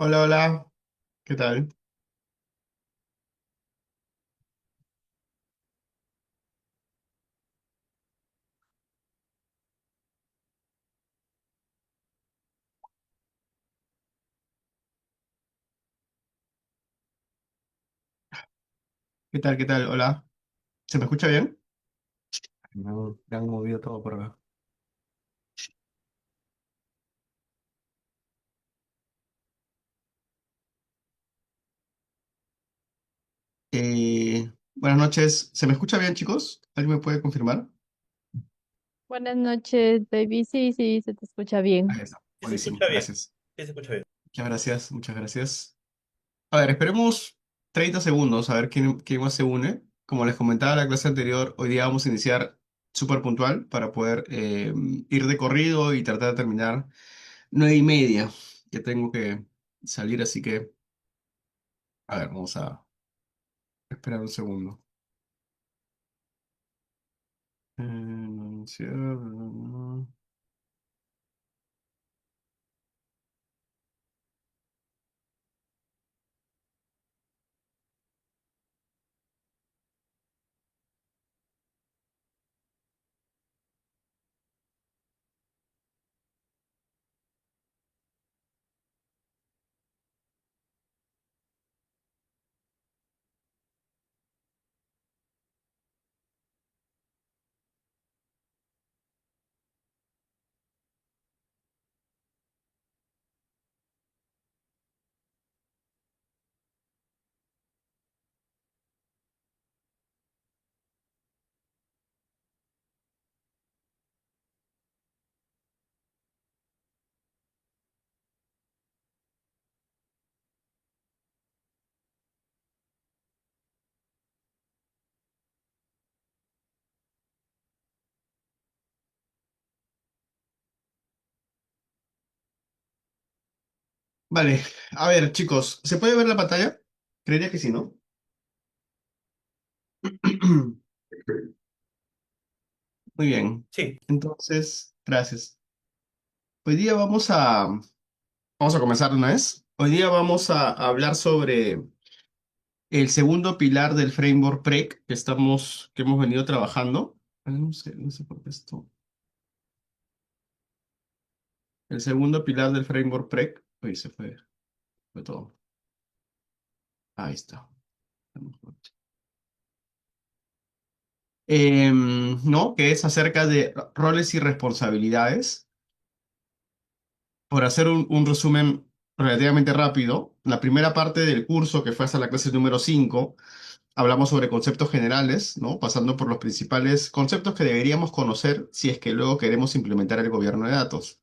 Hola, hola, ¿qué tal? ¿Qué tal? ¿Qué tal? Hola. ¿Se me escucha bien? Me han movido todo por acá. Buenas noches. ¿Se me escucha bien, chicos? ¿Alguien me puede confirmar? Buenas noches, baby. Sí, sí, se te escucha Ahí bien. está. Sí se Buenísimo, escucha bien. gracias. Sí se escucha bien. Muchas gracias, muchas gracias. A ver, esperemos 30 segundos a ver quién más se une. Como les comentaba en la clase anterior, hoy día vamos a iniciar súper puntual para poder ir de corrido y tratar de terminar 9:30. Ya tengo que salir, así que, a ver, vamos a esperar un segundo. Sí, Vale, a ver, chicos, ¿se puede ver la pantalla? Creería que sí, ¿no? Muy bien. Sí. Entonces, gracias. Hoy día vamos a comenzar de una vez. Hoy día vamos a hablar sobre el segundo pilar del framework PREC que hemos venido trabajando. No sé por qué esto. El segundo pilar del framework PREC. Uy, fue todo. Ahí está. ¿No? Que es acerca de roles y responsabilidades. Por hacer un resumen relativamente rápido, la primera parte del curso, que fue hasta la clase número 5, hablamos sobre conceptos generales, ¿no? Pasando por los principales conceptos que deberíamos conocer si es que luego queremos implementar el gobierno de datos,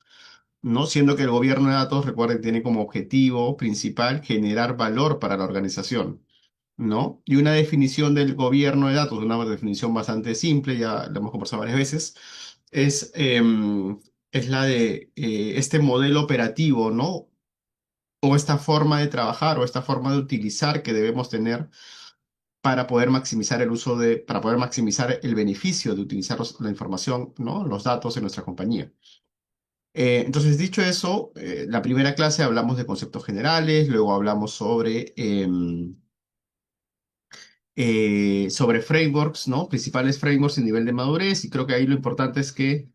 ¿no? Siendo que el gobierno de datos, recuerden, tiene como objetivo principal generar valor para la organización, ¿no? Y una definición del gobierno de datos, una definición bastante simple, ya la hemos conversado varias veces, es, em, es la de este modelo operativo, ¿no? O esta forma de trabajar o esta forma de utilizar que debemos tener para poder maximizar para poder maximizar el beneficio de utilizar la información, ¿no? Los datos en nuestra compañía. Entonces, dicho eso, la primera clase hablamos de conceptos generales, luego hablamos sobre frameworks, ¿no? Principales frameworks en nivel de madurez, y creo que ahí lo importante es que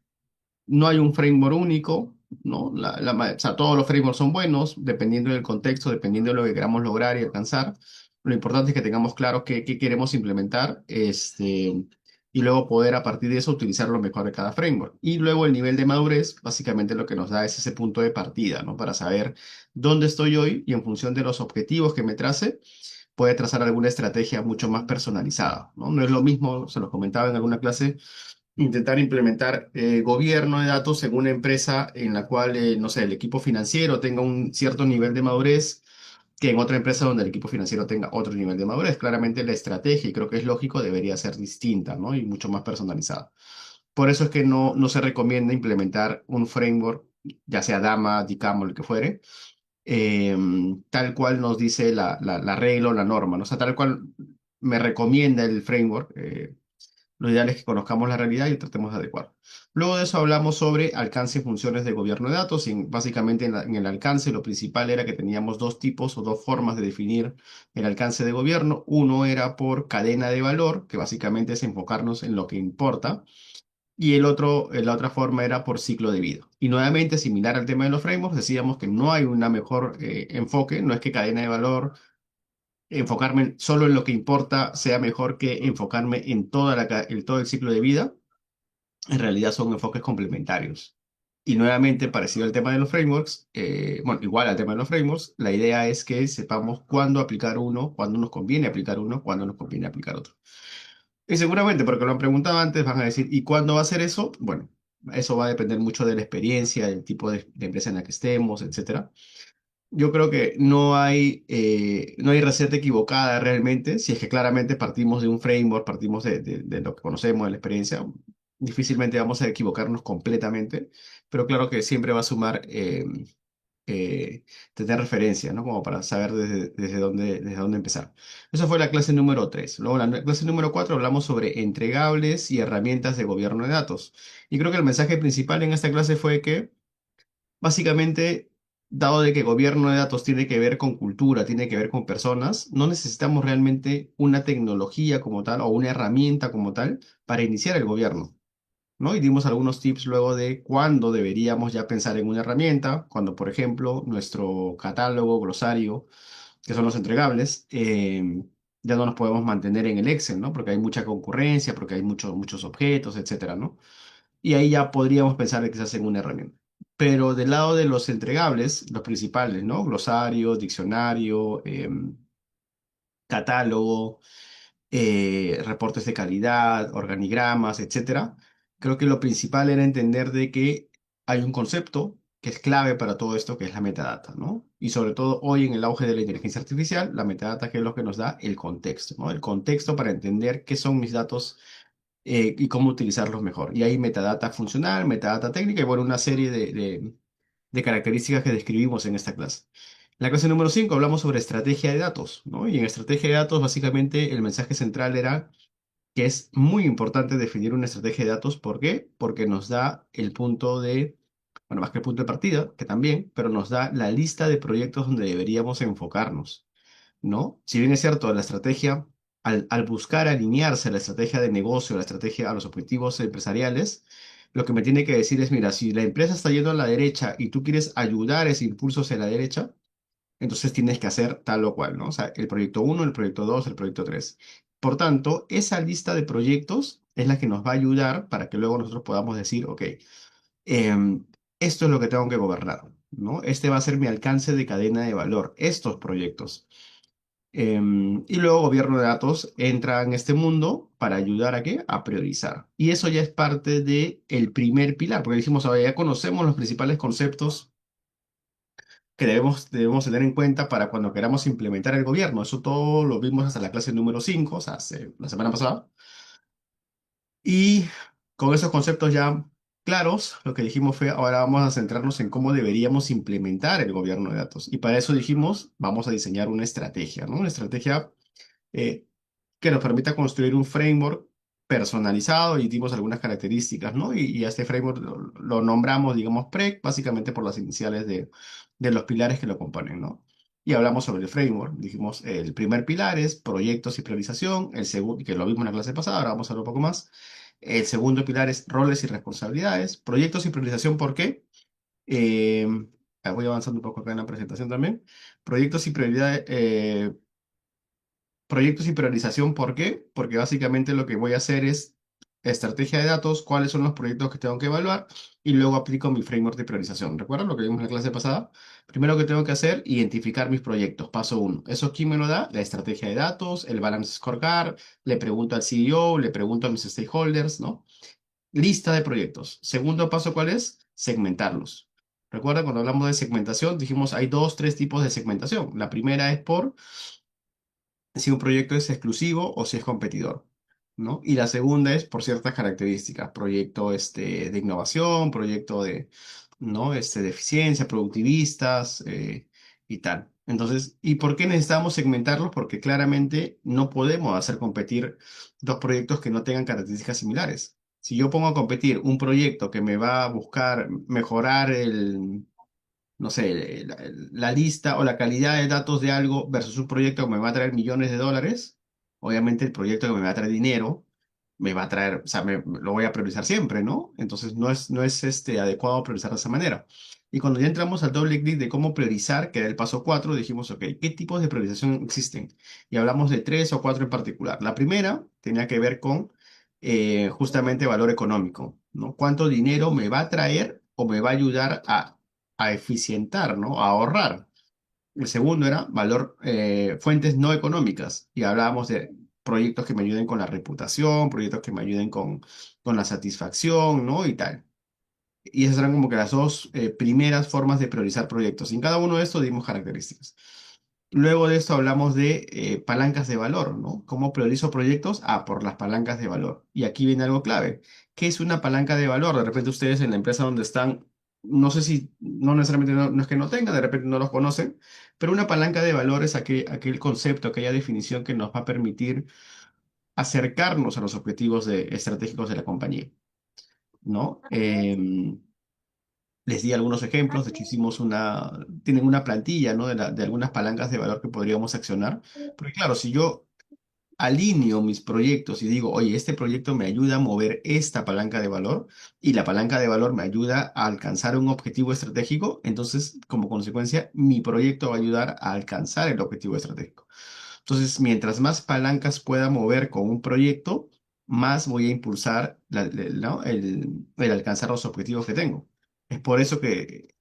no hay un framework único, ¿no? O sea, todos los frameworks son buenos, dependiendo del contexto, dependiendo de lo que queramos lograr y alcanzar. Lo importante es que tengamos claro qué queremos implementar, y luego poder a partir de eso utilizar lo mejor de cada framework. Y luego el nivel de madurez, básicamente lo que nos da es ese punto de partida, ¿no? Para saber dónde estoy hoy y en función de los objetivos que me trace, puede trazar alguna estrategia mucho más personalizada, ¿no? No es lo mismo, se los comentaba en alguna clase, intentar implementar gobierno de datos en una empresa en la cual, no sé, el equipo financiero tenga un cierto nivel de madurez que en otra empresa donde el equipo financiero tenga otro nivel de madurez. Claramente la estrategia, y creo que es lógico, debería ser distinta, ¿no? Y mucho más personalizada. Por eso es que no se recomienda implementar un framework, ya sea DAMA, DICAM o el que fuere, eh, tal cual nos dice la regla o la norma, ¿no? O sea, tal cual me recomienda el framework. Lo ideal es que conozcamos la realidad y tratemos de adecuar. Luego de eso hablamos sobre alcance y funciones de gobierno de datos. Y básicamente en el alcance lo principal era que teníamos dos tipos o dos formas de definir el alcance de gobierno. Uno era por cadena de valor, que básicamente es enfocarnos en lo que importa. Y el otro, la otra forma era por ciclo de vida. Y nuevamente, similar al tema de los frameworks, decíamos que no hay una mejor enfoque, no es que cadena de valor, enfocarme solo en lo que importa sea mejor que enfocarme en en todo el ciclo de vida. En realidad son enfoques complementarios. Y nuevamente, parecido al tema de los frameworks, bueno, igual al tema de los frameworks, la idea es que sepamos cuándo aplicar uno, cuándo nos conviene aplicar uno, cuándo nos conviene aplicar otro. Y seguramente, porque lo han preguntado antes, van a decir, ¿y cuándo va a ser eso? Bueno, eso va a depender mucho de la experiencia, del tipo de empresa en la que estemos, etcétera. Yo creo que no hay receta equivocada realmente, si es que claramente partimos de un framework, partimos de lo que conocemos, de la experiencia, difícilmente vamos a equivocarnos completamente, pero claro que siempre va a sumar eh, tener referencia, ¿no? Como para saber desde dónde empezar. Esa fue la clase número 3. Luego, la clase número 4 hablamos sobre entregables y herramientas de gobierno de datos. Y creo que el mensaje principal en esta clase fue que, básicamente, dado de que gobierno de datos tiene que ver con cultura, tiene que ver con personas, no necesitamos realmente una tecnología como tal o una herramienta como tal para iniciar el gobierno. ¿No? Y dimos algunos tips luego de cuándo deberíamos ya pensar en una herramienta, cuando, por ejemplo, nuestro catálogo, glosario, que son los entregables, ya no nos podemos mantener en el Excel, ¿no? Porque hay mucha concurrencia, porque hay muchos objetos, etcétera, ¿no? Y ahí ya podríamos pensar en quizás en una herramienta. Pero del lado de los entregables, los principales, ¿no? Glosario, diccionario, catálogo, reportes de calidad, organigramas, etcétera. Creo que lo principal era entender de que hay un concepto que es clave para todo esto, que es la metadata, ¿no? Y sobre todo hoy en el auge de la inteligencia artificial, la metadata que es lo que nos da el contexto, ¿no? El contexto para entender qué son mis datos y cómo utilizarlos mejor. Y hay metadata funcional, metadata técnica y bueno, una serie de características que describimos en esta clase. En la clase número 5 hablamos sobre estrategia de datos, ¿no? Y en estrategia de datos, básicamente, el mensaje central era que es muy importante definir una estrategia de datos. ¿Por qué? Porque nos da el punto de, bueno, más que el punto de partida, que también, pero nos da la lista de proyectos donde deberíamos enfocarnos. ¿No? Si bien es cierto, la estrategia, al buscar alinearse a la estrategia de negocio, a la estrategia, a los objetivos empresariales, lo que me tiene que decir es, mira, si la empresa está yendo a la derecha y tú quieres ayudar ese impulso hacia la derecha, entonces tienes que hacer tal o cual, ¿no? O sea, el proyecto uno, el proyecto 2, el proyecto 3. Por tanto, esa lista de proyectos es la que nos va a ayudar para que luego nosotros podamos decir, ok, em, esto es lo que tengo que gobernar, ¿no? Este va a ser mi alcance de cadena de valor, estos proyectos. Y luego gobierno de datos entra en este mundo para ayudar a qué? A priorizar. Y eso ya es parte del primer pilar, porque dijimos, ahora ya conocemos los principales conceptos que debemos tener en cuenta para cuando queramos implementar el gobierno. Eso todo lo vimos hasta la clase número 5, o sea, la semana pasada. Y con esos conceptos ya claros, lo que dijimos fue, ahora vamos a centrarnos en cómo deberíamos implementar el gobierno de datos. Y para eso dijimos, vamos a diseñar una estrategia, ¿no? Una estrategia eh, que nos permita construir un framework personalizado y dimos algunas características, ¿no? Y a este framework lo nombramos, digamos, PREC, básicamente por las iniciales de los pilares que lo componen, ¿no? Y hablamos sobre el framework. Dijimos, el primer pilar es proyectos y priorización, el segundo, que lo vimos en la clase pasada, ahora vamos a ver un poco más. El segundo pilar es roles y responsabilidades. Proyectos y priorización, ¿por qué? Eh, voy avanzando un poco acá en la presentación también. Proyectos y prioridades, proyectos y priorización, ¿por qué? Porque básicamente lo que voy a hacer es estrategia de datos, cuáles son los proyectos que tengo que evaluar y luego aplico mi framework de priorización. ¿Recuerdan lo que vimos en la clase pasada? Primero que tengo que hacer, identificar mis proyectos. Paso uno. ¿Eso quién me lo da? La estrategia de datos, el balance scorecard, le pregunto al CEO, le pregunto a mis stakeholders, ¿no? Lista de proyectos. Segundo paso, ¿cuál es? Segmentarlos. Recuerda, cuando hablamos de segmentación, dijimos hay dos, tres tipos de segmentación. La primera es por si un proyecto es exclusivo o si es competidor, ¿no? Y la segunda es por ciertas características, proyecto de innovación, proyecto de, ¿no? De eficiencia, productivistas y tal. Entonces, ¿y por qué necesitamos segmentarlos? Porque claramente no podemos hacer competir dos proyectos que no tengan características similares. Si yo pongo a competir un proyecto que me va a buscar mejorar no sé, la lista o la calidad de datos de algo versus un proyecto que me va a traer millones de dólares, obviamente el proyecto que me va a traer dinero me va a traer, o sea, lo voy a priorizar siempre, ¿no? Entonces no es adecuado priorizar de esa manera. Y cuando ya entramos al doble clic de cómo priorizar, que era el paso 4, dijimos, ok, ¿qué tipos de priorización existen? Y hablamos de tres o cuatro en particular. La primera tenía que ver con justamente valor económico, ¿no? ¿Cuánto dinero me va a traer o me va a ayudar a eficientar, ¿no? A ahorrar? El segundo era valor, fuentes no económicas. Y hablábamos de proyectos que me ayuden con la reputación, proyectos que me ayuden con la satisfacción, ¿no? Y tal. Y esas eran como que las dos primeras formas de priorizar proyectos. Y en cada uno de estos dimos características. Luego de esto hablamos de palancas de valor, ¿no? ¿Cómo priorizo proyectos? Ah, por las palancas de valor. Y aquí viene algo clave. ¿Qué es una palanca de valor? De repente ustedes en la empresa donde están, no sé si, no necesariamente no es que no tengan, de repente no los conocen, pero una palanca de valor es aquel concepto, aquella definición que nos va a permitir acercarnos a los objetivos estratégicos de la compañía, ¿no? Les di algunos ejemplos, de hecho tienen una plantilla, ¿no? De algunas palancas de valor que podríamos accionar. Porque claro, si yo alineo mis proyectos y digo, oye, este proyecto me ayuda a mover esta palanca de valor y la palanca de valor me ayuda a alcanzar un objetivo estratégico, entonces, como consecuencia, mi proyecto va a ayudar a alcanzar el objetivo estratégico. Entonces, mientras más palancas pueda mover con un proyecto, más voy a impulsar ¿no? el alcanzar los objetivos que tengo. Es por eso que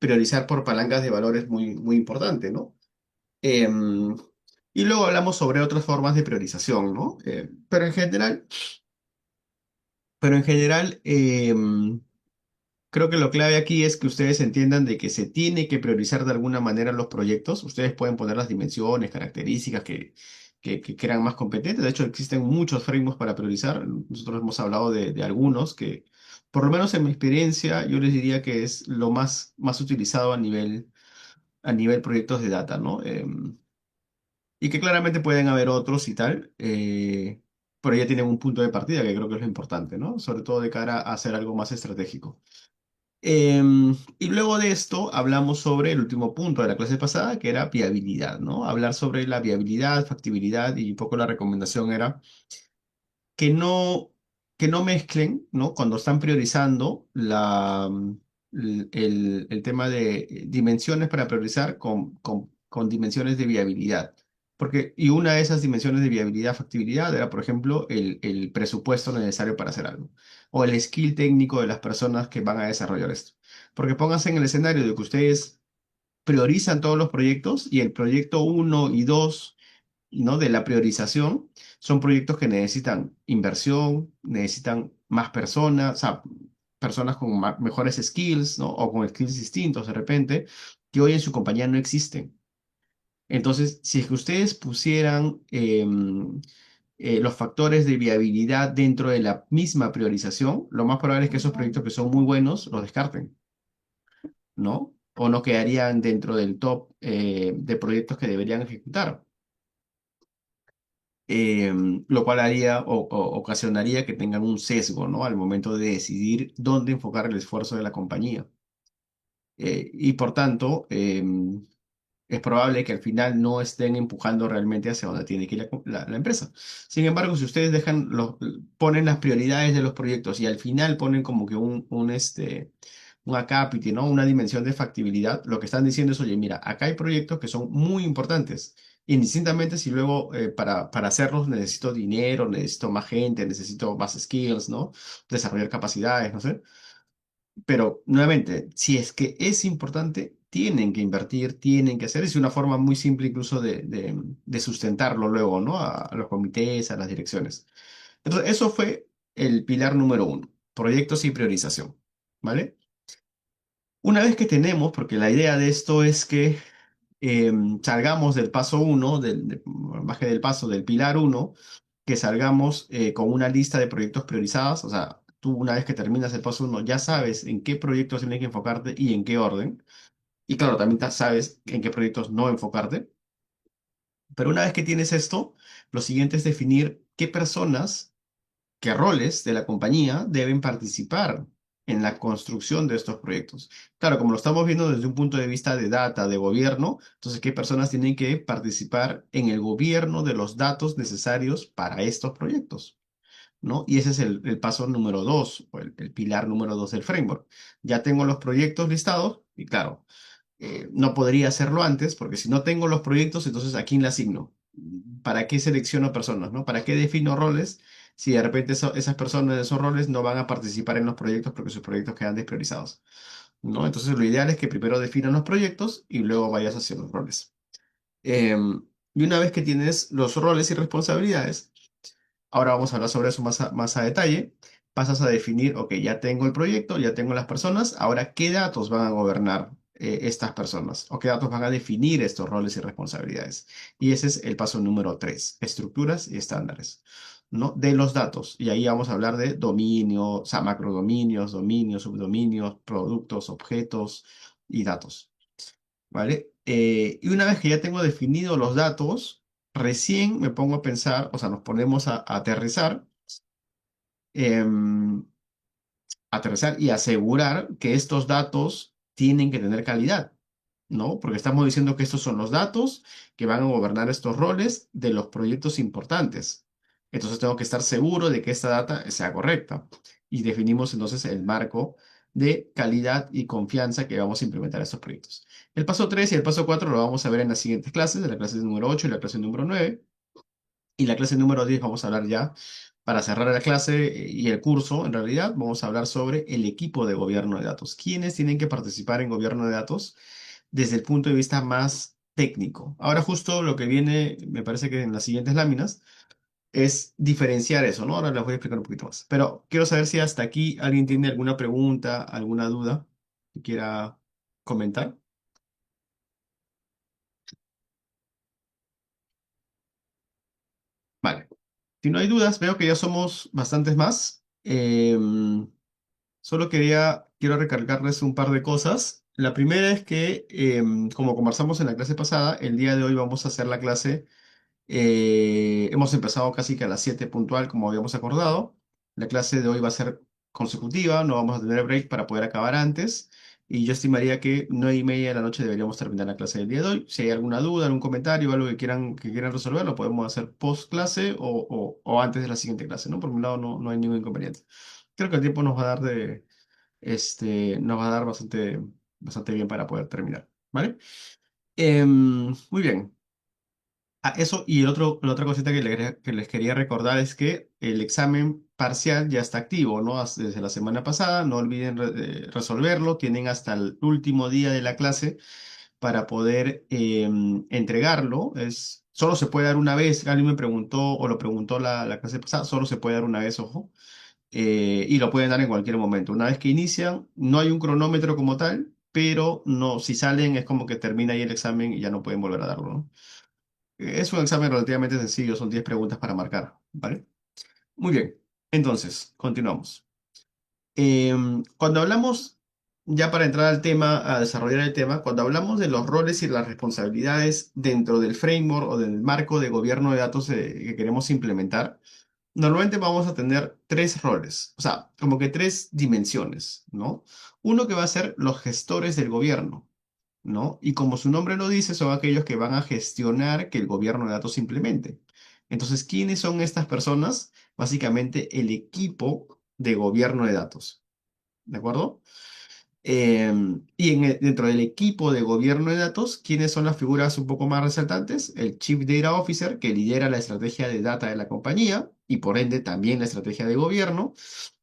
priorizar por palancas de valor es muy, muy importante, ¿no? Em, y luego hablamos sobre otras formas de priorización, ¿no? Pero en general, creo que lo clave aquí es que ustedes entiendan de que se tiene que priorizar de alguna manera los proyectos. Ustedes pueden poner las dimensiones, características que crean más competentes. De hecho, existen muchos frameworks para priorizar. Nosotros hemos hablado de algunos que, por lo menos en mi experiencia, yo les diría que es lo más utilizado a nivel proyectos de data, ¿no? Y que claramente pueden haber otros y tal, pero ya tienen un punto de partida que creo que es lo importante, ¿no? Sobre todo de cara a hacer algo más estratégico. Y luego de esto hablamos sobre el último punto de la clase pasada, que era viabilidad, ¿no? Hablar sobre la viabilidad, factibilidad y un poco la recomendación era que no, que no mezclen, ¿no? Cuando están priorizando el tema de dimensiones para priorizar con dimensiones de viabilidad. Y una de esas dimensiones de viabilidad, factibilidad, era, por ejemplo, el presupuesto necesario para hacer algo, o el skill técnico de las personas que van a desarrollar esto. Porque pónganse en el escenario de que ustedes priorizan todos los proyectos y el proyecto uno y 2, ¿no? De la priorización, son proyectos que necesitan inversión, necesitan más personas, o sea, personas con mejores skills, ¿no? O con skills distintos de repente, que hoy en su compañía no existen. Entonces, si es que ustedes pusieran los factores de viabilidad dentro de la misma priorización, lo más probable es que esos proyectos que son muy buenos los descarten, ¿no? O no quedarían dentro del top de proyectos que deberían ejecutar. Lo cual haría o ocasionaría que tengan un sesgo, ¿no? Al momento de decidir dónde enfocar el esfuerzo de la compañía. Y por tanto, es probable que al final no estén empujando realmente hacia donde tiene que ir la empresa. Sin embargo, si ustedes ponen las prioridades de los proyectos y al final ponen como que un acápite, ¿no? Una dimensión de factibilidad, lo que están diciendo es, oye, mira, acá hay proyectos que son muy importantes. Indistintamente si luego para hacerlos necesito dinero, necesito más gente, necesito más skills, ¿no? Desarrollar capacidades, no sé. Pero nuevamente, si es que es importante, tienen que invertir, tienen que hacer. Es una forma muy simple incluso de sustentarlo luego, ¿no? A los comités, a las direcciones. Entonces, eso fue el pilar número uno, proyectos y priorización, ¿vale? Una vez que tenemos, porque la idea de esto es que salgamos del paso uno, baje del paso del pilar uno, que salgamos con una lista de proyectos priorizados. O sea, tú una vez que terminas el paso uno, ya sabes en qué proyectos tienes que enfocarte y en qué orden. Y claro, también sabes en qué proyectos no enfocarte. Pero una vez que tienes esto, lo siguiente es definir qué personas, qué roles de la compañía deben participar en la construcción de estos proyectos. Claro, como lo estamos viendo desde un punto de vista de data, de gobierno, entonces, ¿qué personas tienen que participar en el gobierno de los datos necesarios para estos proyectos? ¿No? Y ese es el paso número dos, o el pilar número dos del framework. Ya tengo los proyectos listados y claro, no podría hacerlo antes, porque si no tengo los proyectos, entonces ¿a quién le asigno? ¿Para qué selecciono personas, no? ¿Para qué defino roles si de repente esas personas de esos roles no van a participar en los proyectos porque sus proyectos quedan despriorizados, ¿no? Entonces lo ideal es que primero definan los proyectos y luego vayas hacia los roles. Y una vez que tienes los roles y responsabilidades, ahora vamos a hablar sobre eso más a detalle. Pasas a definir, ok, ya tengo el proyecto, ya tengo las personas, ahora qué datos van a gobernar estas personas o qué datos van a definir estos roles y responsabilidades. Y ese es el paso número tres, estructuras y estándares, ¿no? De los datos. Y ahí vamos a hablar de dominio, o sea, macrodominios, dominios, subdominios, productos, objetos y datos, ¿vale? Y una vez que ya tengo definidos los datos, recién me pongo a pensar, o sea, nos ponemos a aterrizar, em, aterrizar y asegurar que estos datos tienen que tener calidad, ¿no? Porque estamos diciendo que estos son los datos que van a gobernar estos roles de los proyectos importantes. Entonces tengo que estar seguro de que esta data sea correcta. Y definimos entonces el marco de calidad y confianza que vamos a implementar estos proyectos. El paso 3 y el paso 4 lo vamos a ver en las siguientes clases, de la clase número 8 y la clase número 9. Y la clase número 10 vamos a hablar ya, para cerrar la clase y el curso, en realidad, vamos a hablar sobre el equipo de gobierno de datos. ¿Quiénes tienen que participar en gobierno de datos desde el punto de vista más técnico? Ahora justo lo que viene, me parece que en las siguientes láminas, es diferenciar eso, ¿no? Ahora les voy a explicar un poquito más. Pero quiero saber si hasta aquí alguien tiene alguna pregunta, alguna duda que quiera comentar. Vale. Si no hay dudas, veo que ya somos bastantes más. Solo quiero recalcarles un par de cosas. La primera es que, como conversamos en la clase pasada, el día de hoy vamos a hacer la clase. Hemos empezado casi que a las 7 puntual, como habíamos acordado. La clase de hoy va a ser consecutiva, no vamos a tener break para poder acabar antes. Y yo estimaría que 9:30 de la noche deberíamos terminar la clase del día de hoy. Si hay alguna duda, algún comentario, algo que quieran resolver, lo podemos hacer post clase o antes de la siguiente clase, ¿no? Por mi lado, no hay ningún inconveniente. Creo que el tiempo nos va a dar bastante bien para poder terminar, ¿vale? Muy bien. Eso y la otra cosita que les quería recordar es que el examen parcial ya está activo, ¿no? Desde la semana pasada, no olviden resolverlo, tienen hasta el último día de la clase para poder entregarlo. Solo se puede dar una vez, alguien me preguntó o lo preguntó la clase pasada, solo se puede dar una vez, ojo, y lo pueden dar en cualquier momento. Una vez que inician, no hay un cronómetro como tal, pero no, si salen es como que termina ahí el examen y ya no pueden volver a darlo, ¿no? Es un examen relativamente sencillo, son 10 preguntas para marcar, ¿vale? Muy bien, entonces, continuamos. Cuando hablamos, ya para entrar al tema, a desarrollar el tema, cuando hablamos de los roles y las responsabilidades dentro del framework o del marco de gobierno de datos que queremos implementar, normalmente vamos a tener tres roles, o sea, como que tres dimensiones, ¿no? Uno que va a ser los gestores del gobierno, ¿no? Y como su nombre lo dice, son aquellos que van a gestionar que el gobierno de datos se implemente. Entonces, ¿quiénes son estas personas? Básicamente el equipo de gobierno de datos, ¿de acuerdo? Y dentro del equipo de gobierno de datos, ¿quiénes son las figuras un poco más resaltantes? El Chief Data Officer, que lidera la estrategia de data de la compañía y por ende también la estrategia de gobierno.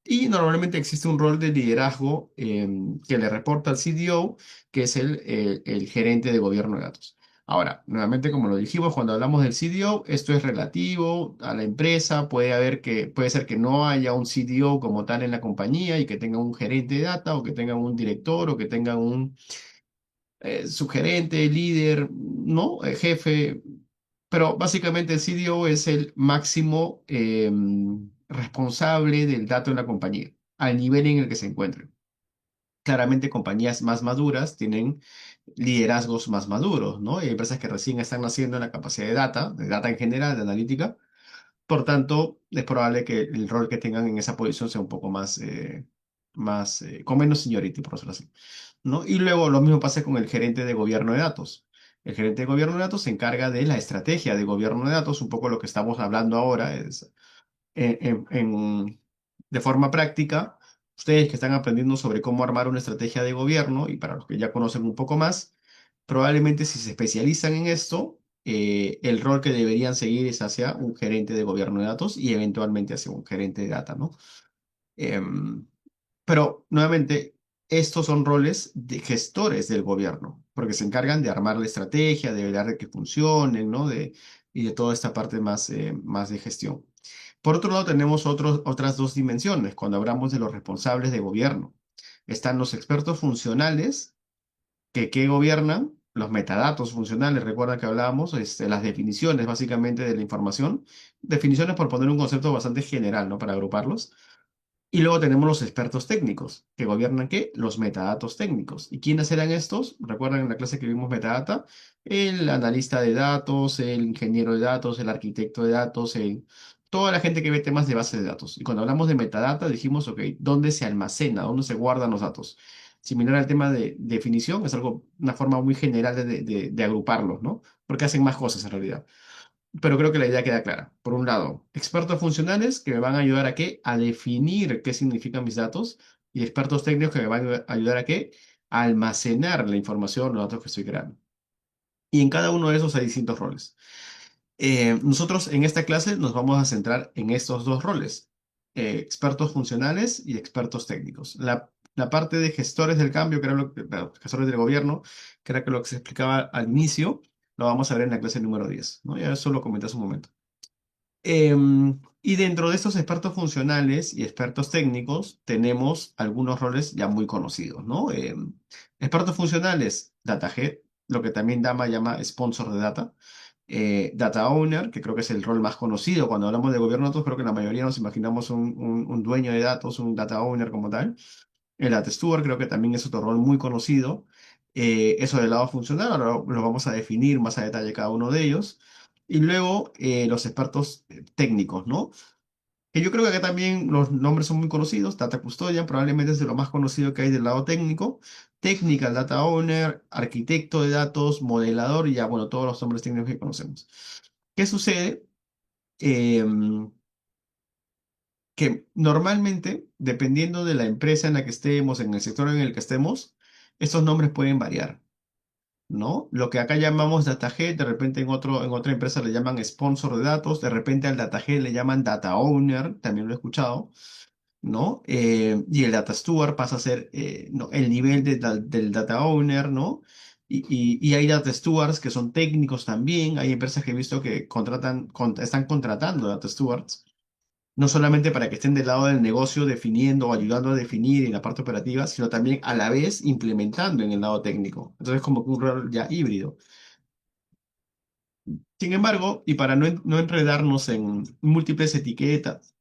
Y normalmente existe un rol de liderazgo que le reporta al CDO, que es el gerente de gobierno de datos. Ahora, nuevamente, como lo dijimos, cuando hablamos del CDO, esto es relativo a la empresa. Puede ser que no haya un CDO como tal en la compañía y que tenga un gerente de data o que tenga un director o que tenga un subgerente, líder, ¿no? Jefe. Pero básicamente el CDO es el máximo responsable del dato en la compañía, al nivel en el que se encuentre. Claramente compañías más maduras tienen liderazgos más maduros, ¿no? Hay empresas que recién están naciendo en la capacidad de data en general, de analítica. Por tanto, es probable que el rol que tengan en esa posición sea un poco con menos seniority, por decirlo así, ¿no? Y luego lo mismo pasa con el gerente de gobierno de datos. El gerente de gobierno de datos se encarga de la estrategia de gobierno de datos, un poco lo que estamos hablando ahora, es de forma práctica, ustedes que están aprendiendo sobre cómo armar una estrategia de gobierno y para los que ya conocen un poco más, probablemente si se especializan en esto, el rol que deberían seguir es hacia un gerente de gobierno de datos y eventualmente hacia un gerente de data, ¿no? Em, pero nuevamente, estos son roles de gestores del gobierno, porque se encargan de armar la estrategia, de ver de que funcionen, ¿no? Y de toda esta parte más de gestión. Por otro lado, tenemos otras dos dimensiones cuando hablamos de los responsables de gobierno. Están los expertos funcionales que gobiernan, los metadatos funcionales, recuerda que hablábamos, las definiciones básicamente de la información. Definiciones por poner un concepto bastante general, ¿no? Para agruparlos. Y luego tenemos los expertos técnicos, que gobiernan ¿qué? Los metadatos técnicos. ¿Y quiénes eran estos? ¿Recuerdan en la clase que vimos metadata? El analista de datos, el ingeniero de datos, el arquitecto de datos, toda la gente que ve temas de base de datos. Y cuando hablamos de metadata dijimos, ok, ¿dónde se almacena? ¿Dónde se guardan los datos? Similar al tema de definición, es algo, una forma muy general de agruparlos, ¿no? Porque hacen más cosas en realidad, pero creo que la idea queda clara. Por un lado, expertos funcionales que me van a ayudar a qué? A definir qué significan mis datos y expertos técnicos que me van a ayudar a qué? A almacenar la información, los datos que estoy creando. Y en cada uno de esos hay distintos roles. Nosotros en esta clase nos vamos a centrar en estos dos roles, expertos funcionales y expertos técnicos. La parte de gestores del cambio, que era perdón, gestores del gobierno, que era lo que se explicaba al inicio, lo vamos a ver en la clase número 10, ¿no? Ya eso lo comenté hace un momento. Y dentro de estos expertos funcionales y expertos técnicos tenemos algunos roles ya muy conocidos, ¿no? Expertos funcionales, Data Head, lo que también Dama llama sponsor de data. Data Owner, que creo que es el rol más conocido cuando hablamos de gobierno de datos, creo que la mayoría nos imaginamos un dueño de datos, un Data Owner como tal. El Data Steward creo que también es otro rol muy conocido. Eso del lado funcional, ahora lo vamos a definir más a detalle cada uno de ellos. Y luego los expertos técnicos, ¿no? Que yo creo que acá también los nombres son muy conocidos. Data Custodian probablemente es de lo más conocido que hay del lado técnico. Technical Data Owner, arquitecto de datos, modelador y ya, bueno, todos los nombres técnicos que conocemos. ¿Qué sucede? Em, que normalmente, dependiendo de la empresa en la que estemos, en el sector en el que estemos, estos nombres pueden variar, ¿no? Lo que acá llamamos datahead, de repente en otra empresa le llaman sponsor de datos, de repente al datahead le llaman data owner, también lo he escuchado, ¿no? Y el data steward pasa a ser no, el nivel del data owner, ¿no? Y hay data stewards que son técnicos también, hay empresas que he visto que están contratando data stewards no solamente para que estén del lado del negocio definiendo o ayudando a definir en la parte operativa, sino también a la vez implementando en el lado técnico. Entonces, como que un rol ya híbrido. Sin embargo, y para no enredarnos en múltiples etiquetas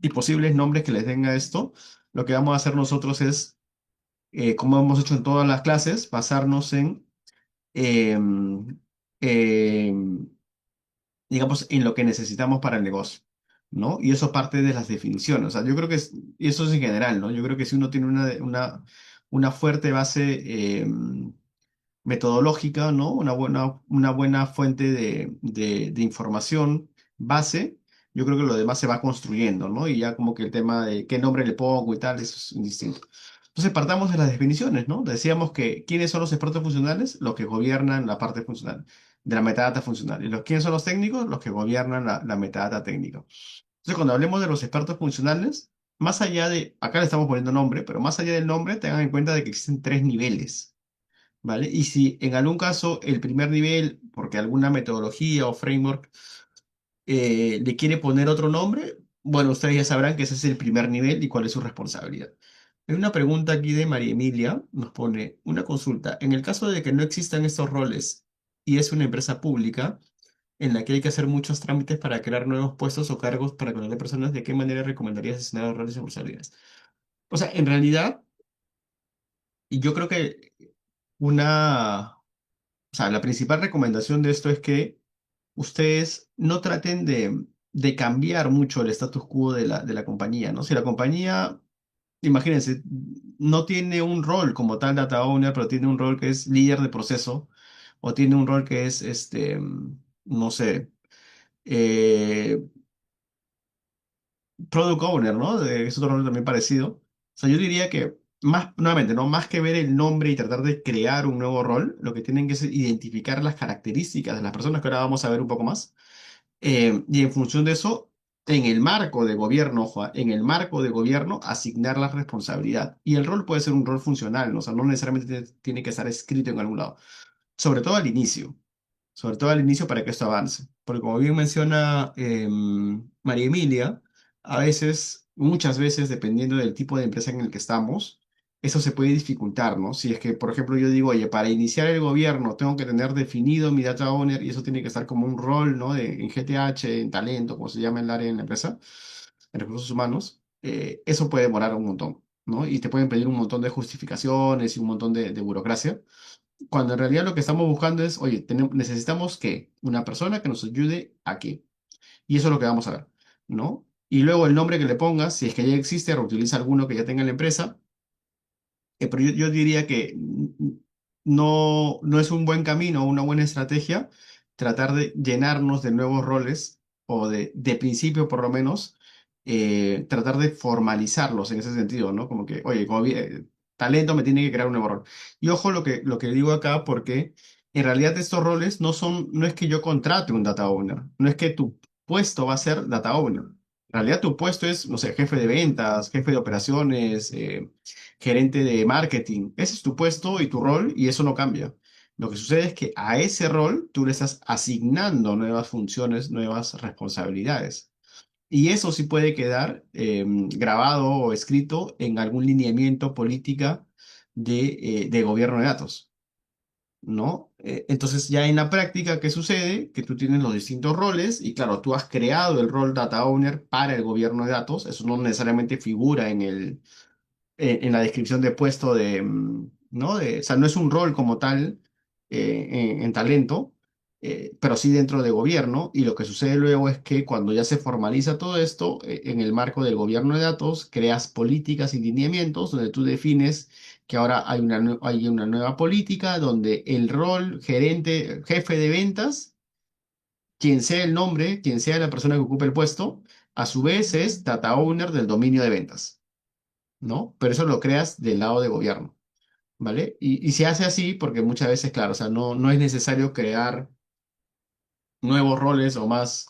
y posibles nombres que les den a esto, lo que vamos a hacer nosotros es, como hemos hecho en todas las clases, basarnos en, em, em, digamos, en lo que necesitamos para el negocio, ¿no? Y eso parte de las definiciones. O sea, yo creo que y eso es en general, ¿no? Yo creo que si uno tiene una fuerte base metodológica, ¿no? Una buena fuente de información base, yo creo que lo demás se va construyendo, ¿no? Y ya como que el tema de qué nombre le pongo y tal, eso es indistinto. Entonces partamos de las definiciones, ¿no? Decíamos que ¿quiénes son los expertos funcionales? Los que gobiernan la parte funcional, de la metadata funcional. ¿Y quiénes son los técnicos? Los que gobiernan la metadata técnica. Entonces cuando hablemos de los expertos funcionales, más allá de, acá le estamos poniendo nombre, pero más allá del nombre, tengan en cuenta de que existen tres niveles. ¿Vale? Y si en algún caso el primer nivel, porque alguna metodología o framework le quiere poner otro nombre, bueno, ustedes ya sabrán que ese es el primer nivel y cuál es su responsabilidad. Hay una pregunta aquí de María Emilia, nos pone una consulta. En el caso de que no existan estos roles y es una empresa pública en la que hay que hacer muchos trámites para crear nuevos puestos o cargos para contratar personas, ¿de qué manera recomendarías asignar roles y responsabilidades? O sea, en realidad, y yo creo que una, o sea, la principal recomendación de esto es que ustedes no traten de cambiar mucho el status quo de la compañía, ¿no? Si la compañía, imagínense, no tiene un rol como tal data owner, pero tiene un rol que es líder de proceso, o tiene un rol que es, no sé, eh, product owner, ¿no? Es otro rol también parecido. O sea, yo diría que más, nuevamente, ¿no? Más que ver el nombre y tratar de crear un nuevo rol, lo que tienen que es identificar las características de las personas que ahora vamos a ver un poco más. Y en función de eso, en el marco de gobierno, ojo, en el marco de gobierno, asignar la responsabilidad. Y el rol puede ser un rol funcional, ¿no? O sea, no necesariamente tiene que estar escrito en algún lado. Sobre todo al inicio. Sobre todo al inicio para que esto avance. Porque como bien menciona María Emilia, a veces, muchas veces, dependiendo del tipo de empresa en el que estamos, eso se puede dificultar, ¿no? Si es que, por ejemplo, yo digo, oye, para iniciar el gobierno tengo que tener definido mi data owner y eso tiene que estar como un rol, ¿no? En GTH, en talento, como se llama el área en la empresa, en recursos humanos, eso puede demorar un montón, ¿no? Y te pueden pedir un montón de justificaciones y un montón de burocracia cuando en realidad lo que estamos buscando es, oye, necesitamos que una persona que nos ayude a qué. Y eso es lo que vamos a ver, ¿no? Y luego el nombre que le pongas, si es que ya existe, reutiliza alguno que ya tenga en la empresa, pero yo diría que no es un buen camino, una buena estrategia tratar de llenarnos de nuevos roles o de principio por lo menos, tratar de formalizarlos en ese sentido, ¿no? Como que, oye, talento me tiene que crear un nuevo rol. Y ojo lo que digo acá porque en realidad estos roles no es que yo contrate un data owner, no es que tu puesto va a ser data owner. En realidad tu puesto es, no sé, jefe de ventas, jefe de operaciones, gerente de marketing. Ese es tu puesto y tu rol y eso no cambia. Lo que sucede es que a ese rol tú le estás asignando nuevas funciones, nuevas responsabilidades. Y eso sí puede quedar grabado o escrito en algún lineamiento política de gobierno de datos, ¿no? Entonces ya en la práctica, ¿qué sucede? Que tú tienes los distintos roles y claro, tú has creado el rol data owner para el gobierno de datos. Eso no necesariamente figura en la descripción de puesto ¿no? O sea, no es un rol como tal en talento, pero sí dentro de gobierno. Y lo que sucede luego es que cuando ya se formaliza todo esto, en el marco del gobierno de datos, creas políticas y lineamientos donde tú defines que ahora hay una nueva política donde el rol gerente, jefe de ventas, quien sea el nombre, quien sea la persona que ocupe el puesto, a su vez es data owner del dominio de ventas. ¿No? Pero eso lo creas del lado de gobierno, ¿vale? Y se hace así porque muchas veces, claro, o sea, no es necesario crear nuevos roles o más,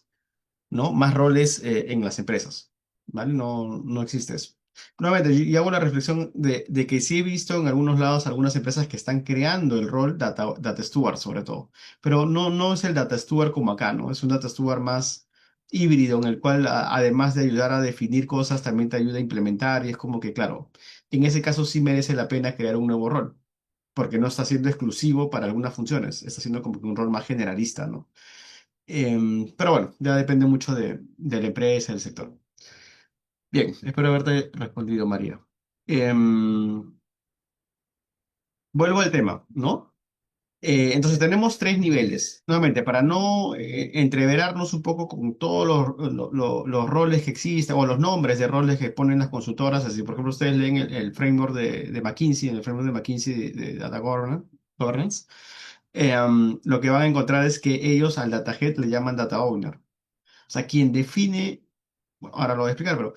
¿no? Más roles en las empresas, ¿vale? No existe eso. Nuevamente, y hago la reflexión de que sí he visto en algunos lados algunas empresas que están creando el rol data steward sobre todo, pero no es el data steward como acá, ¿no? Es un data steward más híbrido en el cual además de ayudar a definir cosas, también te ayuda a implementar y es como que, claro, en ese caso sí merece la pena crear un nuevo rol, porque no está siendo exclusivo para algunas funciones, está siendo como que un rol más generalista, ¿no? Pero bueno, ya depende mucho de la empresa, del sector. Bien, espero haberte respondido, María. Em, Vuelvo al tema, ¿no? Entonces tenemos tres niveles. Nuevamente, para no entreverarnos un poco con todos los roles que existen o los nombres de roles que ponen las consultoras, así por ejemplo ustedes leen el framework de McKinsey, en el framework de McKinsey de Data Governance, lo que van a encontrar es que ellos al Data Head le llaman Data Owner. O sea, quien define, bueno, ahora lo voy a explicar,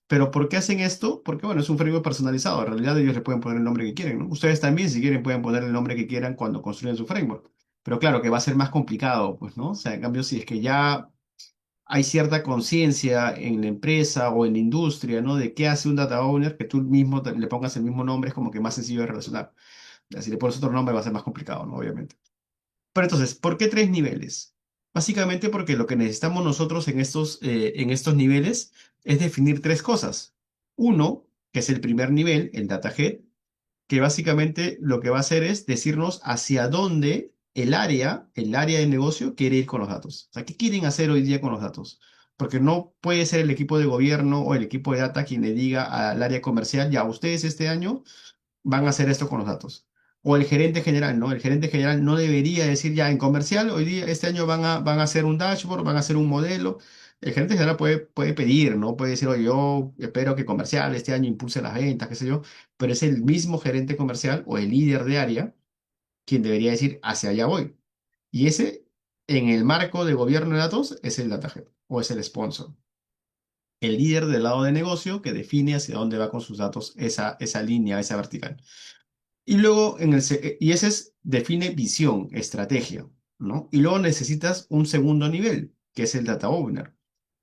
pero ¿por qué hacen esto? Porque, bueno, es un framework personalizado. En realidad ellos le pueden poner el nombre que quieren, ¿no? Ustedes también, si quieren, pueden poner el nombre que quieran cuando construyen su framework. Pero claro que va a ser más complicado, pues, ¿no? O sea, en cambio, si es que ya hay cierta conciencia en la empresa o en la industria, ¿no? De qué hace un data owner, que tú mismo le pongas el mismo nombre es como que más sencillo de relacionar. Si le pones otro nombre va a ser más complicado, ¿no? Obviamente. Pero entonces, ¿por qué tres niveles? Básicamente porque lo que necesitamos nosotros en estos niveles es definir tres cosas. Uno, que es el primer nivel, el data head, que básicamente lo que va a hacer es decirnos hacia dónde el área de negocio quiere ir con los datos. O sea, ¿qué quieren hacer hoy día con los datos? Porque no puede ser el equipo de gobierno o el equipo de data quien le diga al área comercial, ya ustedes este año van a hacer esto con los datos. O el gerente general, ¿no? El gerente general no debería decir ya en comercial, hoy día, este año van a hacer un dashboard, van a hacer un modelo. El gerente general puede pedir, ¿no? Puede decir, oye, yo espero que comercial este año impulse las ventas, qué sé yo, pero es el mismo gerente comercial o el líder de área quien debería decir, hacia allá voy. Y ese, en el marco de gobierno de datos, es el data head o es el sponsor. El líder del lado de negocio que define hacia dónde va con sus datos esa línea, esa vertical. Y luego, y ese es, define visión, estrategia, ¿no? Y luego necesitas un segundo nivel, que es el data owner.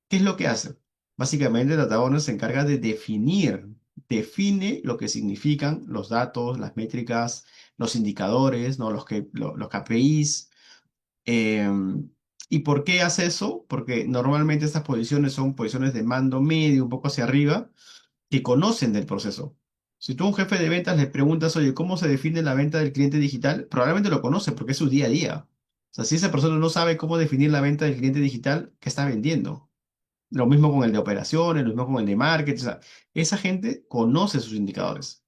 ¿Qué es lo que hace? Básicamente, el data owner se encarga de define lo que significan los datos, las métricas, los indicadores, ¿no? Los KPIs. ¿Y por qué hace eso? Porque normalmente estas posiciones son posiciones de mando medio, un poco hacia arriba, que conocen del proceso. Si tú a un jefe de ventas le preguntas, oye, ¿cómo se define la venta del cliente digital? Probablemente lo conoce porque es su día a día. O sea, si esa persona no sabe cómo definir la venta del cliente digital, ¿qué está vendiendo? Lo mismo con el de operaciones, lo mismo con el de marketing. O sea, esa gente conoce sus indicadores.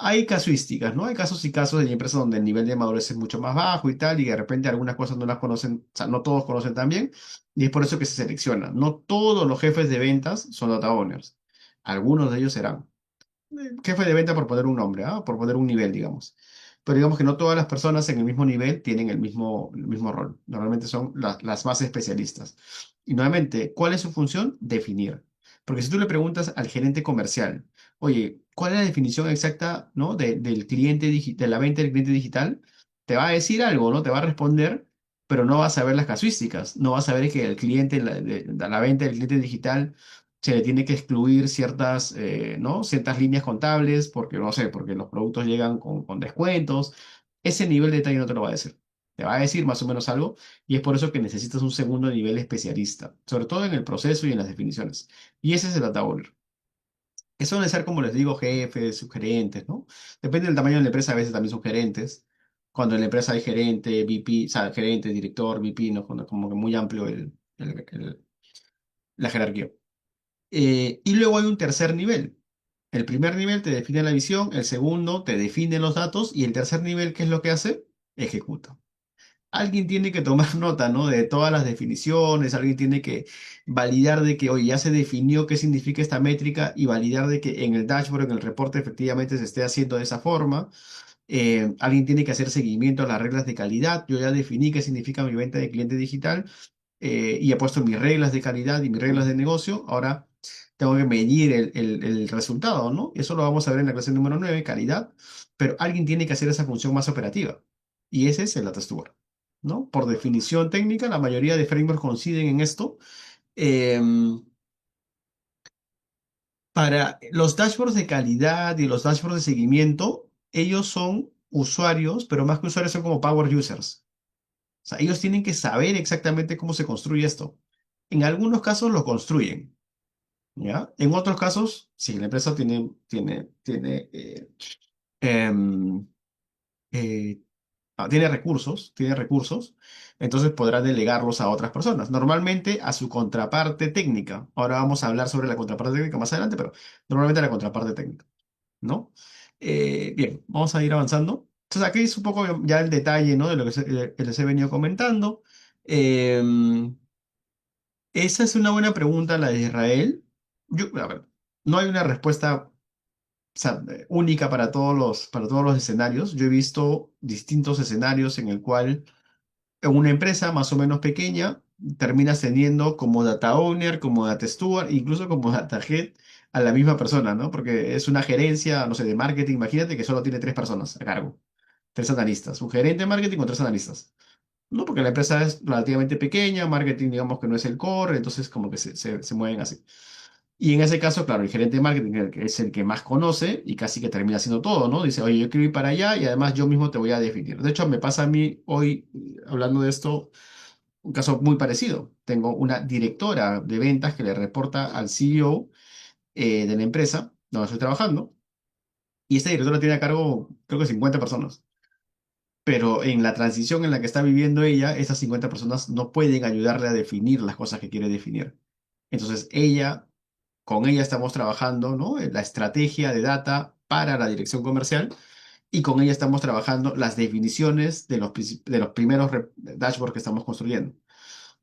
Hay casuísticas, ¿no? Hay casos y casos de empresas donde el nivel de madurez es mucho más bajo y tal, y de repente algunas cosas no las conocen, o sea, no todos conocen tan bien, y es por eso que se selecciona. No todos los jefes de ventas son data owners. Algunos de ellos serán jefe de venta por poner un nombre, ¿ah? Por poner un nivel, digamos. Pero digamos que no todas las personas en el mismo nivel tienen el mismo rol. Normalmente son las más especialistas. Y nuevamente, ¿cuál es su función? Definir. Porque si tú le preguntas al gerente comercial, oye, ¿cuál es la definición exacta, ¿no? del de la venta del cliente digital? Te va a decir algo, ¿no? Te va a responder, pero no vas a ver las casuísticas. No vas a ver que el cliente, la venta del cliente digital se le tiene que excluir ¿no? Ciertas líneas contables porque, no sé, porque los productos llegan con descuentos. Ese nivel de detalle no te lo va a decir. Te va a decir más o menos algo y es por eso que necesitas un segundo nivel especialista, sobre todo en el proceso y en las definiciones. Y ese es el data owner. Que suelen ser, como les digo, jefes, subgerentes, ¿no? Depende del tamaño de la empresa, a veces también son gerentes. Cuando en la empresa hay gerente, VP, o sea, gerente, director, VP, ¿no? Como que muy amplio la jerarquía. Y luego hay un tercer nivel. El primer nivel te define la visión, el segundo te define los datos y el tercer nivel, ¿qué es lo que hace? Ejecuta. Alguien tiene que tomar nota, ¿no? De todas las definiciones, alguien tiene que validar de que, oye, ya se definió qué significa esta métrica y validar de que en el dashboard, en el reporte, efectivamente se esté haciendo de esa forma. Alguien tiene que hacer seguimiento a las reglas de calidad. Yo ya definí qué significa mi venta de cliente digital y he puesto mis reglas de calidad y mis reglas de negocio. Ahora tengo que medir el resultado, ¿no? Eso lo vamos a ver en la clase número 9, calidad, pero alguien tiene que hacer esa función más operativa. Y ese es el data steward, ¿no? Por definición técnica, la mayoría de frameworks coinciden en esto. Em, para los dashboards de calidad y los dashboards de seguimiento, ellos son usuarios, pero más que usuarios son como power users. O sea, ellos tienen que saber exactamente cómo se construye esto. En algunos casos lo construyen, ¿ya? En otros casos, si la empresa em, eh, tiene recursos, entonces podrá delegarlos a otras personas. Normalmente a su contraparte técnica. Ahora vamos a hablar sobre la contraparte técnica más adelante, pero normalmente a la contraparte técnica, ¿no? Bien, vamos a ir avanzando. Entonces aquí es un poco ya el detalle, ¿no? De lo que les he venido comentando. Em, Esa es una buena pregunta, la de Israel. A ver, no hay una respuesta, o sea, única para todos los escenarios. Yo he visto distintos escenarios en el cual en una empresa más o menos pequeña terminas teniendo como data owner, como data steward, incluso como data head a la misma persona, ¿no? Porque es una gerencia, no sé, de marketing. Imagínate que solo tiene tres personas a cargo, tres analistas, un gerente de marketing con tres analistas. No, porque la empresa es relativamente pequeña, marketing digamos que no es el core, entonces como que se mueven así. Y en ese caso, claro, el gerente de marketing es el que más conoce y casi que termina haciendo todo, ¿no? Dice, oye, yo quiero ir para allá y además yo mismo te voy a definir. De hecho, me pasa a mí hoy, hablando de esto, un caso muy parecido. Tengo una directora de ventas que le reporta al CEO de la empresa donde estoy trabajando y esta directora tiene a cargo, creo que 50 personas. Pero en la transición en la que está viviendo ella, esas 50 personas no pueden ayudarle a definir las cosas que quiere definir. Entonces, con ella estamos trabajando, ¿no? En la estrategia de data para la dirección comercial y con ella estamos trabajando las definiciones de de los primeros dashboards que estamos construyendo.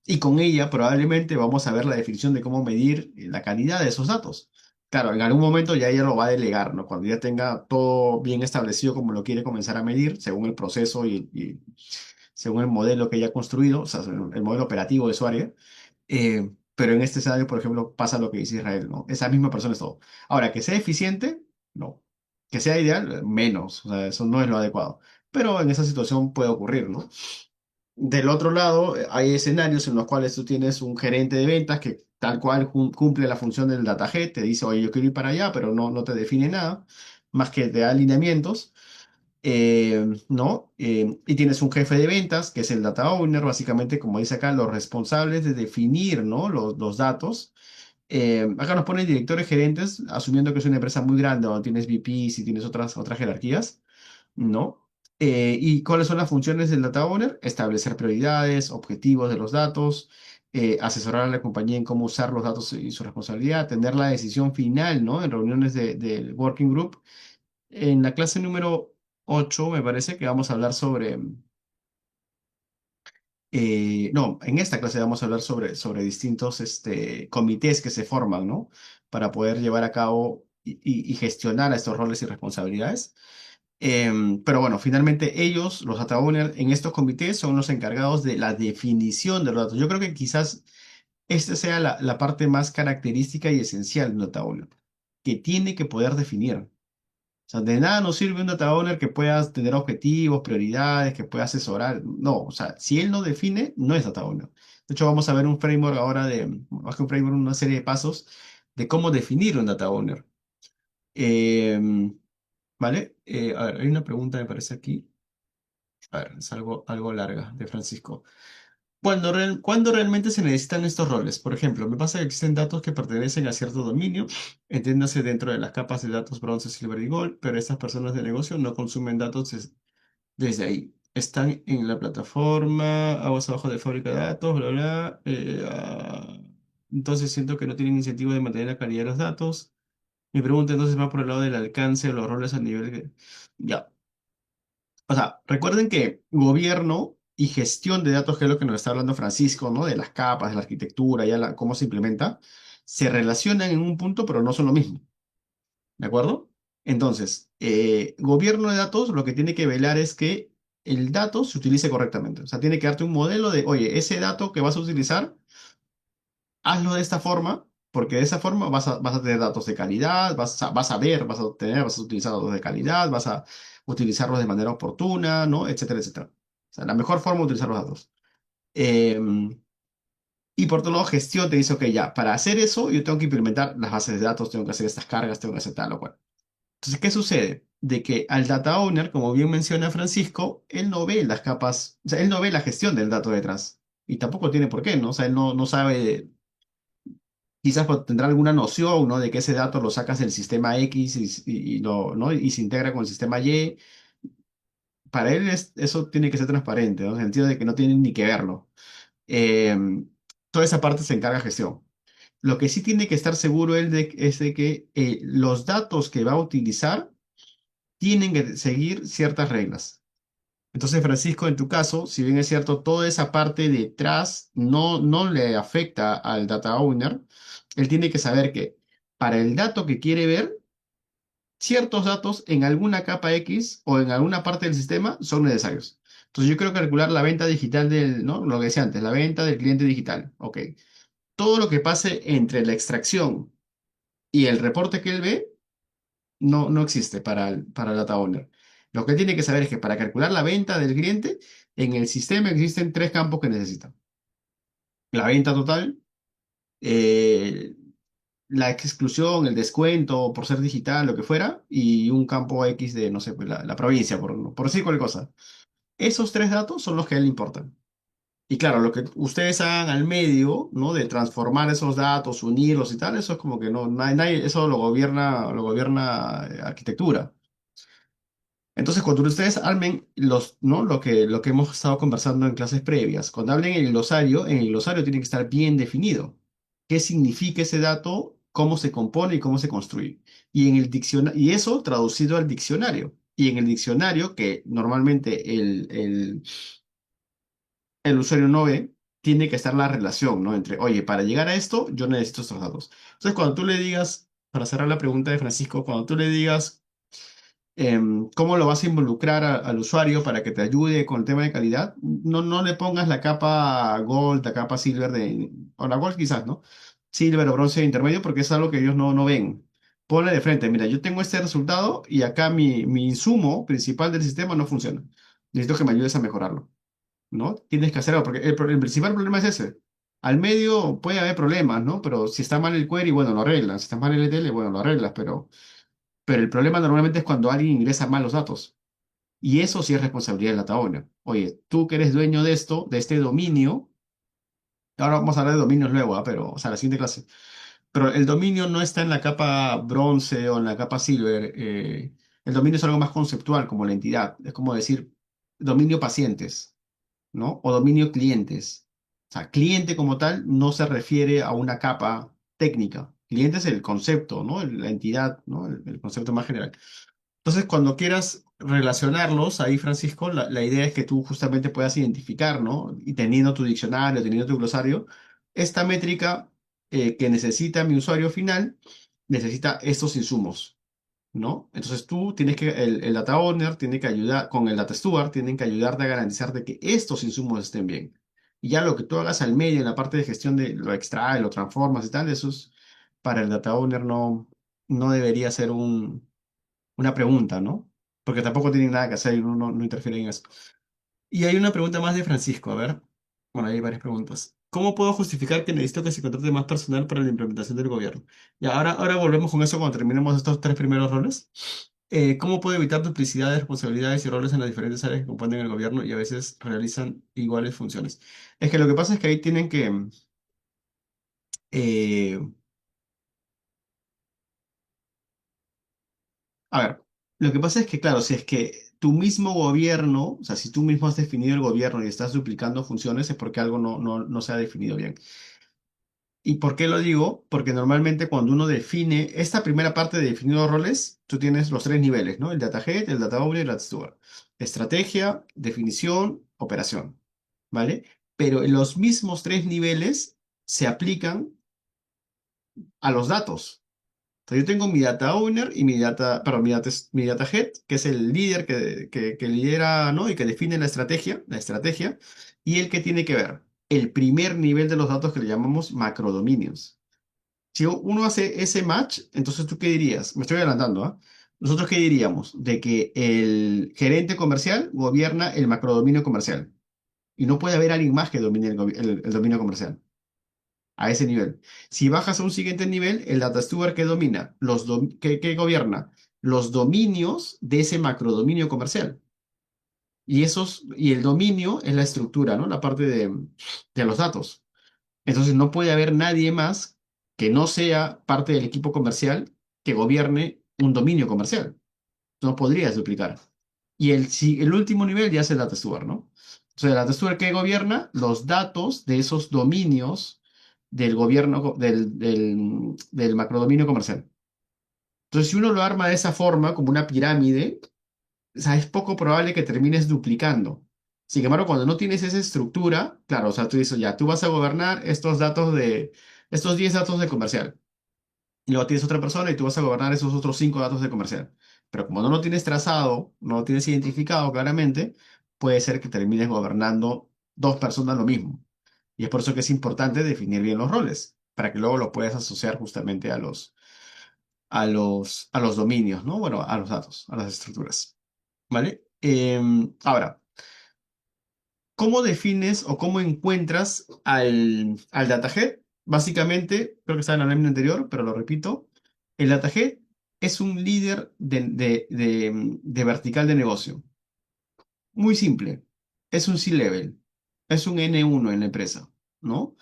Y con ella probablemente vamos a ver la definición de cómo medir la calidad de esos datos. Claro, en algún momento ya ella lo va a delegar, ¿no? Cuando ya tenga todo bien establecido como lo quiere comenzar a medir, según el proceso y según el modelo que ella ha construido, o sea, el modelo operativo de su área. Pero en este escenario, por ejemplo, pasa lo que dice Israel, ¿no? Esa misma persona es todo. Ahora, que sea eficiente, no. Que sea ideal, menos. O sea, eso no es lo adecuado. Pero en esa situación puede ocurrir, ¿no? Del otro lado, hay escenarios en los cuales tú tienes un gerente de ventas que tal cual cumple la función del data head, te dice, oye, yo quiero ir para allá, pero no te define nada, más que te da alineamientos, ¿no? Y tienes un jefe de ventas, que es el data owner, básicamente, como dice acá, los responsables de definir, ¿no? Los datos. Acá nos ponen directores gerentes, asumiendo que es una empresa muy grande, donde tienes VPs y tienes otras jerarquías. ¿No? ¿Y cuáles son las funciones del data owner? Establecer prioridades, objetivos de los datos, asesorar a la compañía en cómo usar los datos y su responsabilidad, tener la decisión final, ¿no? En reuniones del working group. En la clase número 8 me parece que vamos a hablar sobre, no, en esta clase vamos a hablar sobre distintos comités que se forman, ¿no? Para poder llevar a cabo y gestionar estos roles y responsabilidades. Pero bueno, finalmente ellos, los data owners, en estos comités son los encargados de la definición de los datos. Yo creo que quizás esta sea la parte más característica y esencial de un data owner, que tiene que poder definir. O sea, de nada nos sirve un data owner que pueda tener objetivos, prioridades, que pueda asesorar. No, o sea, si él no define, no es data owner. De hecho, vamos a ver un framework ahora más que un framework, una serie de pasos de cómo definir un data owner. Em, ¿Vale? A ver, hay una pregunta, me parece aquí. A ver, es algo larga de Francisco. ¿Cuándo realmente se necesitan estos roles? Por ejemplo, me pasa que existen datos que pertenecen a cierto dominio, entiéndase dentro de las capas de datos bronce, silver y gold, pero estas personas de negocio no consumen datos desde ahí. Están en la plataforma, aguas abajo de fábrica de datos, bla, bla. Entonces siento que no tienen incentivo de mantener la calidad de los datos. Mi pregunta entonces va por el lado del alcance de los roles a nivel. Ya. O sea, recuerden que gobierno y gestión de datos, que es lo que nos está hablando Francisco, ¿no? De las capas, de la arquitectura, cómo se implementa, se relacionan en un punto, pero no son lo mismo. ¿De acuerdo? Entonces, gobierno de datos lo que tiene que velar es que el dato se utilice correctamente. O sea, tiene que darte un modelo de, oye, ese dato que vas a utilizar, hazlo de esta forma, porque de esa forma vas a tener datos de calidad, vas a ver, vas a utilizar datos de calidad, vas a utilizarlos de manera oportuna, ¿no? Etcétera, etcétera. O sea, la mejor forma de utilizar los datos. Em, y por otro lado, gestión te dice, ok, ya, para hacer eso yo tengo que implementar las bases de datos, tengo que hacer estas cargas, tengo que hacer tal o cual. Entonces, ¿qué sucede? De que al data owner, como bien menciona Francisco, él no ve las capas, o sea, él no ve la gestión del dato detrás. Y tampoco tiene por qué, ¿no? O sea, él no sabe. Quizás tendrá alguna noción, ¿no? De que ese dato lo sacas del sistema X ¿no? Y se integra con el sistema Y. Para él eso tiene que ser transparente, ¿no? En el sentido de que no tienen ni que verlo. Toda esa parte se encarga gestión. Lo que sí tiene que estar seguro él es de que los datos que va a utilizar tienen que seguir ciertas reglas. Entonces, Francisco, en tu caso, si bien es cierto, toda esa parte detrás no le afecta al data owner, él tiene que saber que para el dato que quiere ver, ciertos datos en alguna capa X o en alguna parte del sistema son necesarios. Entonces, yo quiero calcular la venta digital ¿no? Lo que decía antes, la venta del cliente digital. Ok. Todo lo que pase entre la extracción y el reporte que él ve no existe para el data owner. Lo que tiene que saber es que para calcular la venta del cliente, en el sistema existen tres campos que necesita. La venta total, eh, la exclusión, el descuento por ser digital, lo que fuera, y un campo X de, no sé, pues la provincia, por decir cualquier cosa. Esos tres datos son los que a él le importan. Y claro, lo que ustedes hagan al medio, ¿no? De transformar esos datos, unirlos y tal, eso es como que eso lo gobierna arquitectura. Entonces, cuando ustedes armen ¿no? Lo que hemos estado conversando en clases previas, cuando hablen en el glosario tiene que estar bien definido. ¿Qué significa ese dato? ¿Cómo se compone y cómo se construye? Y en el diccionario, y eso traducido al diccionario. Y en el diccionario, que normalmente el usuario no ve, tiene que estar la relación, ¿no? Entre, oye, para llegar a esto, yo necesito estos datos. Entonces, cuando tú le digas, para cerrar la pregunta de Francisco, cuando tú le digas cómo lo vas a involucrar al usuario para que te ayude con el tema de calidad, no le pongas la capa gold, la capa silver o la gold quizás, ¿no? Silver o bronce intermedio, porque es algo que ellos no ven. Ponle de frente, mira, yo tengo este resultado y acá mi insumo principal del sistema no funciona. Necesito que me ayudes a mejorarlo, ¿no? Tienes que hacer algo, porque el principal problema es ese. Al medio puede haber problemas, ¿no? Pero si está mal el query, bueno, lo arreglas. Si está mal el ETL, bueno, lo arreglas, pero el problema normalmente es cuando alguien ingresa mal los datos. Y eso sí es responsabilidad del data owner. Oye, tú que eres dueño de esto, de este dominio, ahora vamos a hablar de dominios luego, ¿ah? Pero, o sea, la siguiente clase. Pero el dominio no está en la capa bronce o en la capa silver. El dominio es algo más conceptual, como la entidad. Es como decir dominio pacientes, ¿no? O dominio clientes. O sea, cliente como tal no se refiere a una capa técnica. Cliente es el concepto, ¿no? La entidad, ¿no? El concepto más general. Entonces, cuando quieras relacionarlos, ahí, Francisco, la idea es que tú justamente puedas identificar, ¿no? Y teniendo tu diccionario, teniendo tu glosario, esta métrica que necesita mi usuario final, necesita estos insumos, ¿no? Entonces tú tienes que, el data owner tiene que ayudar, con el data steward, tienen que ayudarte a garantizar de que estos insumos estén bien. Y ya lo que tú hagas al medio en la parte de gestión de lo extrae, lo transformas y tal, eso es, para el data owner no debería ser una pregunta, ¿no? Porque tampoco tienen nada que hacer y uno no interfiere en eso. Y hay una pregunta más de Francisco, a ver. Bueno, hay varias preguntas. ¿Cómo puedo justificar que necesito que se contrate más personal para la implementación del gobierno? Y ahora volvemos con eso cuando terminemos estos tres primeros roles. ¿Cómo puedo evitar duplicidades, responsabilidades y roles en las diferentes áreas que componen el gobierno y a veces realizan iguales funciones? Es que lo que pasa es que ahí tienen que, eh, a ver, lo que pasa es que, claro, si es que tu mismo gobierno, o sea, si tú mismo has definido el gobierno y estás duplicando funciones, es porque algo no se ha definido bien. ¿Y por qué lo digo? Porque normalmente cuando uno define esta primera parte de definir los roles, tú tienes los tres niveles, ¿no? El data head, el data owner y el data steward. Estrategia, definición, operación, ¿vale? Pero los mismos tres niveles se aplican a los datos. Sea, yo tengo mi data owner y perdón, mi data head, que es el líder que lidera, ¿no? Y que define la estrategia, y el que tiene que ver el primer nivel de los datos que le llamamos macrodominios. Si uno hace ese match, entonces ¿tú qué dirías? Me estoy adelantando, ¿ah? Nosotros qué diríamos? De que el gerente comercial gobierna el macrodominio comercial. Y no puede haber alguien más que domine el dominio comercial a ese nivel. Si bajas a un siguiente nivel, el data steward que domina, que gobierna los dominios de ese macrodominio comercial. Y el dominio es la estructura, ¿no? La parte de los datos. Entonces no puede haber nadie más que no sea parte del equipo comercial que gobierne un dominio comercial. No podrías duplicar. Y el último nivel ya es el data steward, ¿no? O sea, el data steward que gobierna los datos de esos dominios del gobierno, del macrodominio comercial. Entonces, si uno lo arma de esa forma, como una pirámide, o sea, es poco probable que termines duplicando. Sin embargo, cuando no tienes esa estructura, claro, o sea, tú dices, ya, tú vas a gobernar estos 10 datos de comercial. Y luego tienes otra persona y tú vas a gobernar esos otros 5 datos de comercial. Pero como no lo tienes trazado, no lo tienes identificado claramente, puede ser que termines gobernando dos personas lo mismo. Y es por eso que es importante definir bien los roles, para que luego lo puedas asociar justamente a los dominios, ¿no? Bueno, a los datos, a las estructuras. ¿Vale? Ahora, ¿cómo defines o cómo encuentras al datahead? Básicamente, creo que estaba en la lámina anterior, pero lo repito, el datahead es un líder de vertical de negocio. Muy simple. Es un C-level. Es un N1 en la empresa, ¿no?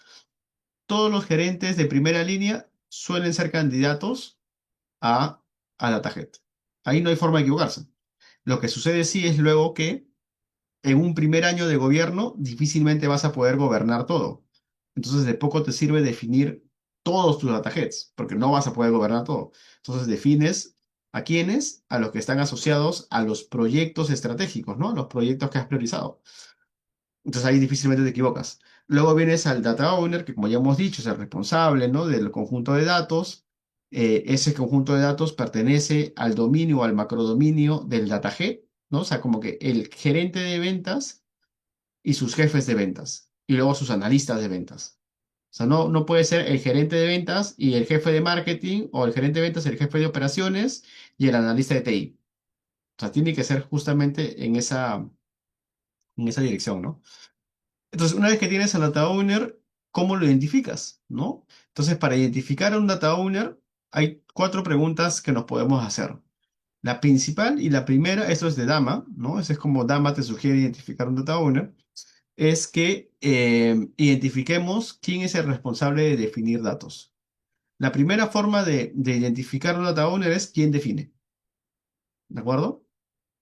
Todos los gerentes de primera línea suelen ser candidatos a, a datahead. Ahí no hay forma de equivocarse. Lo que sucede sí es luego que en un primer año de gobierno difícilmente vas a poder gobernar todo. Entonces de poco te sirve definir todos tus dataheads, porque no vas a poder gobernar todo. Entonces defines ¿A quiénes? A los que están asociados a los proyectos estratégicos, ¿no? Los proyectos que has priorizado. Entonces ahí difícilmente te equivocas. Luego vienes al data owner, que como ya hemos dicho, es el responsable, ¿no? Del conjunto de datos. Ese conjunto de datos pertenece al dominio o al macrodominio del data head, ¿no? O sea, como que el gerente de ventas y sus jefes de ventas. Y luego sus analistas de ventas. O sea, no puede ser el gerente de ventas y el jefe de marketing, o el gerente de ventas, el jefe de operaciones y el analista de TI. O sea, tiene que ser justamente en esa dirección, ¿no? Entonces, una vez que tienes al data owner, ¿cómo lo identificas? ¿No? Entonces, para identificar a un data owner, hay cuatro preguntas que nos podemos hacer. La principal y la primera, eso es de Dama, ¿no? Eso es como Dama te sugiere identificar un data owner, es que identifiquemos quién es el responsable de definir datos. La primera forma de identificar un data owner es quién define, ¿de acuerdo?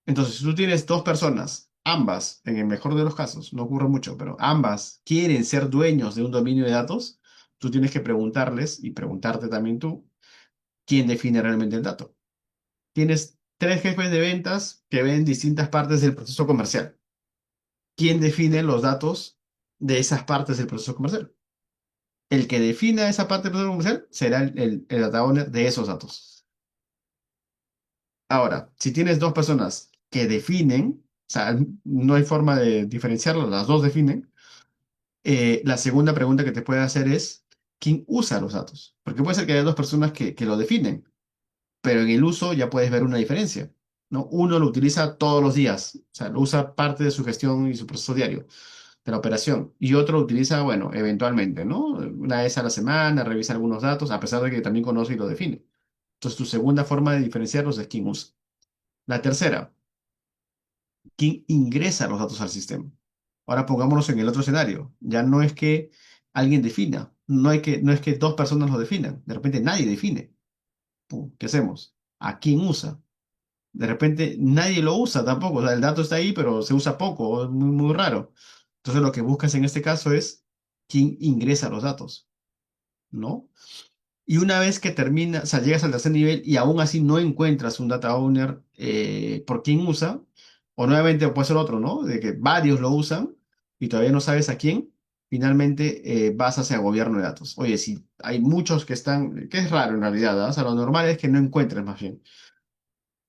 Entonces, si tú tienes dos personas, ambas, en el mejor de los casos, no ocurre mucho, pero ambas quieren ser dueños de un dominio de datos, tú tienes que preguntarles y preguntarte también tú, ¿quién define realmente el dato? Tienes tres jefes de ventas que ven distintas partes del proceso comercial. ¿Quién define los datos de esas partes del proceso comercial? El que defina esa parte del proceso comercial será el data owner de esos datos. Ahora, si tienes dos personas que definen, o sea, no hay forma de diferenciarlo, las dos definen. La segunda pregunta que te puede hacer es, ¿quién usa los datos? Porque puede ser que haya dos personas que lo definen, pero en el uso ya puedes ver una diferencia, ¿no? Uno lo utiliza todos los días, o sea, lo usa parte de su gestión y su proceso diario de la operación, y otro lo utiliza, bueno, eventualmente, ¿no? Una vez a la semana, revisa algunos datos, a pesar de que también conoce y lo define. Entonces, tu segunda forma de diferenciarlos es quién usa. La tercera, quién ingresa los datos al sistema. Ahora pongámonos en el otro escenario. Ya no es que alguien defina, no es que dos personas lo definan. De repente nadie define. ¿Qué hacemos? ¿A quién usa? De repente nadie lo usa tampoco. O sea, el dato está ahí, pero se usa poco, es muy, muy raro. Entonces lo que buscas en este caso es quién ingresa los datos, ¿no? Y una vez que termina, o sea, llegas al tercer nivel y aún así no encuentras un data owner por quién usa, o nuevamente puede ser otro, ¿no? De que varios lo usan y todavía no sabes a quién, finalmente vas hacia gobierno de datos. Oye, si hay muchos que están, que es raro en realidad, ¿ah? O sea, lo normal es que no encuentres más bien.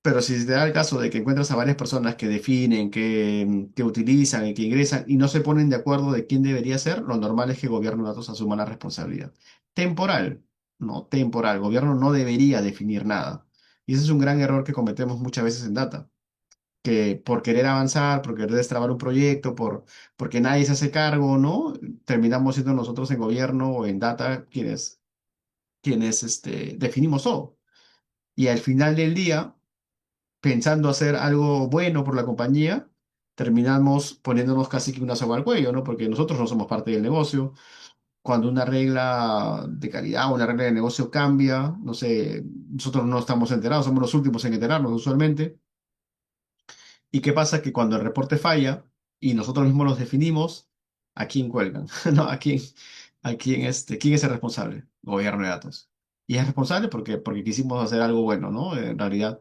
Pero si se da el caso de que encuentras a varias personas que definen, que utilizan y que ingresan y no se ponen de acuerdo de quién debería ser, lo normal es que el gobierno de datos asuma la responsabilidad. Temporal, no temporal. El gobierno no debería definir nada. Y ese es un gran error que cometemos muchas veces en data, que por querer avanzar, por querer destrabar un proyecto, porque nadie se hace cargo, ¿no? Terminamos siendo nosotros en gobierno o en data quienes definimos todo. Y al final del día pensando hacer algo bueno por la compañía, terminamos poniéndonos casi que una soga al cuello, ¿no? Porque nosotros no somos parte del negocio. Cuando una regla de calidad o una regla de negocio cambia, no sé, nosotros no estamos enterados, somos los últimos en enterarnos usualmente. ¿Y qué pasa? Que cuando el reporte falla y nosotros mismos los definimos, ¿a quién cuelgan? ¿No? ¿Quién es el responsable? Gobierno de datos. Y es responsable porque quisimos hacer algo bueno, ¿no? En realidad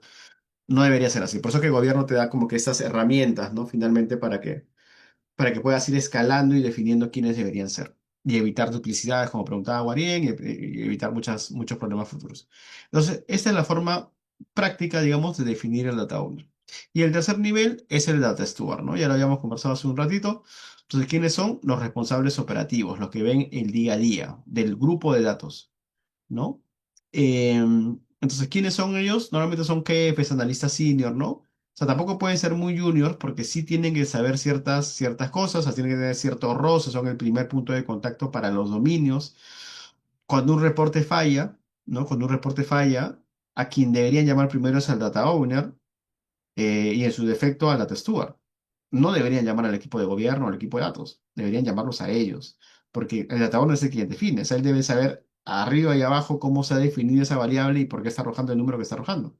no debería ser así. Por eso que el gobierno te da como que estas herramientas, ¿no? Finalmente para que puedas ir escalando y definiendo quiénes deberían ser. Y evitar duplicidades, como preguntaba Guarien, y evitar muchos problemas futuros. Entonces, esta es la forma práctica, digamos, de definir el data owner. Y el tercer nivel es el data steward, ¿no? Ya lo habíamos conversado hace un ratito. Entonces, ¿quiénes son? Los responsables operativos, los que ven el día a día del grupo de datos, ¿no? Entonces, ¿quiénes son ellos? Normalmente son jefes, analistas senior, ¿no? O sea, tampoco pueden ser muy juniors porque sí tienen que saber ciertas cosas, o sea, tienen que tener cierto roce, son el primer punto de contacto para los dominios. Cuando un reporte falla, ¿no? Cuando un reporte falla, a quien deberían llamar primero es al data owner, y en su defecto al data steward. No deberían llamar al equipo de gobierno o al equipo de datos, deberían llamarlos a ellos, porque el data owner es el quien define, o sea, él debe saber arriba y abajo cómo se ha definido esa variable y por qué está arrojando el número que está arrojando.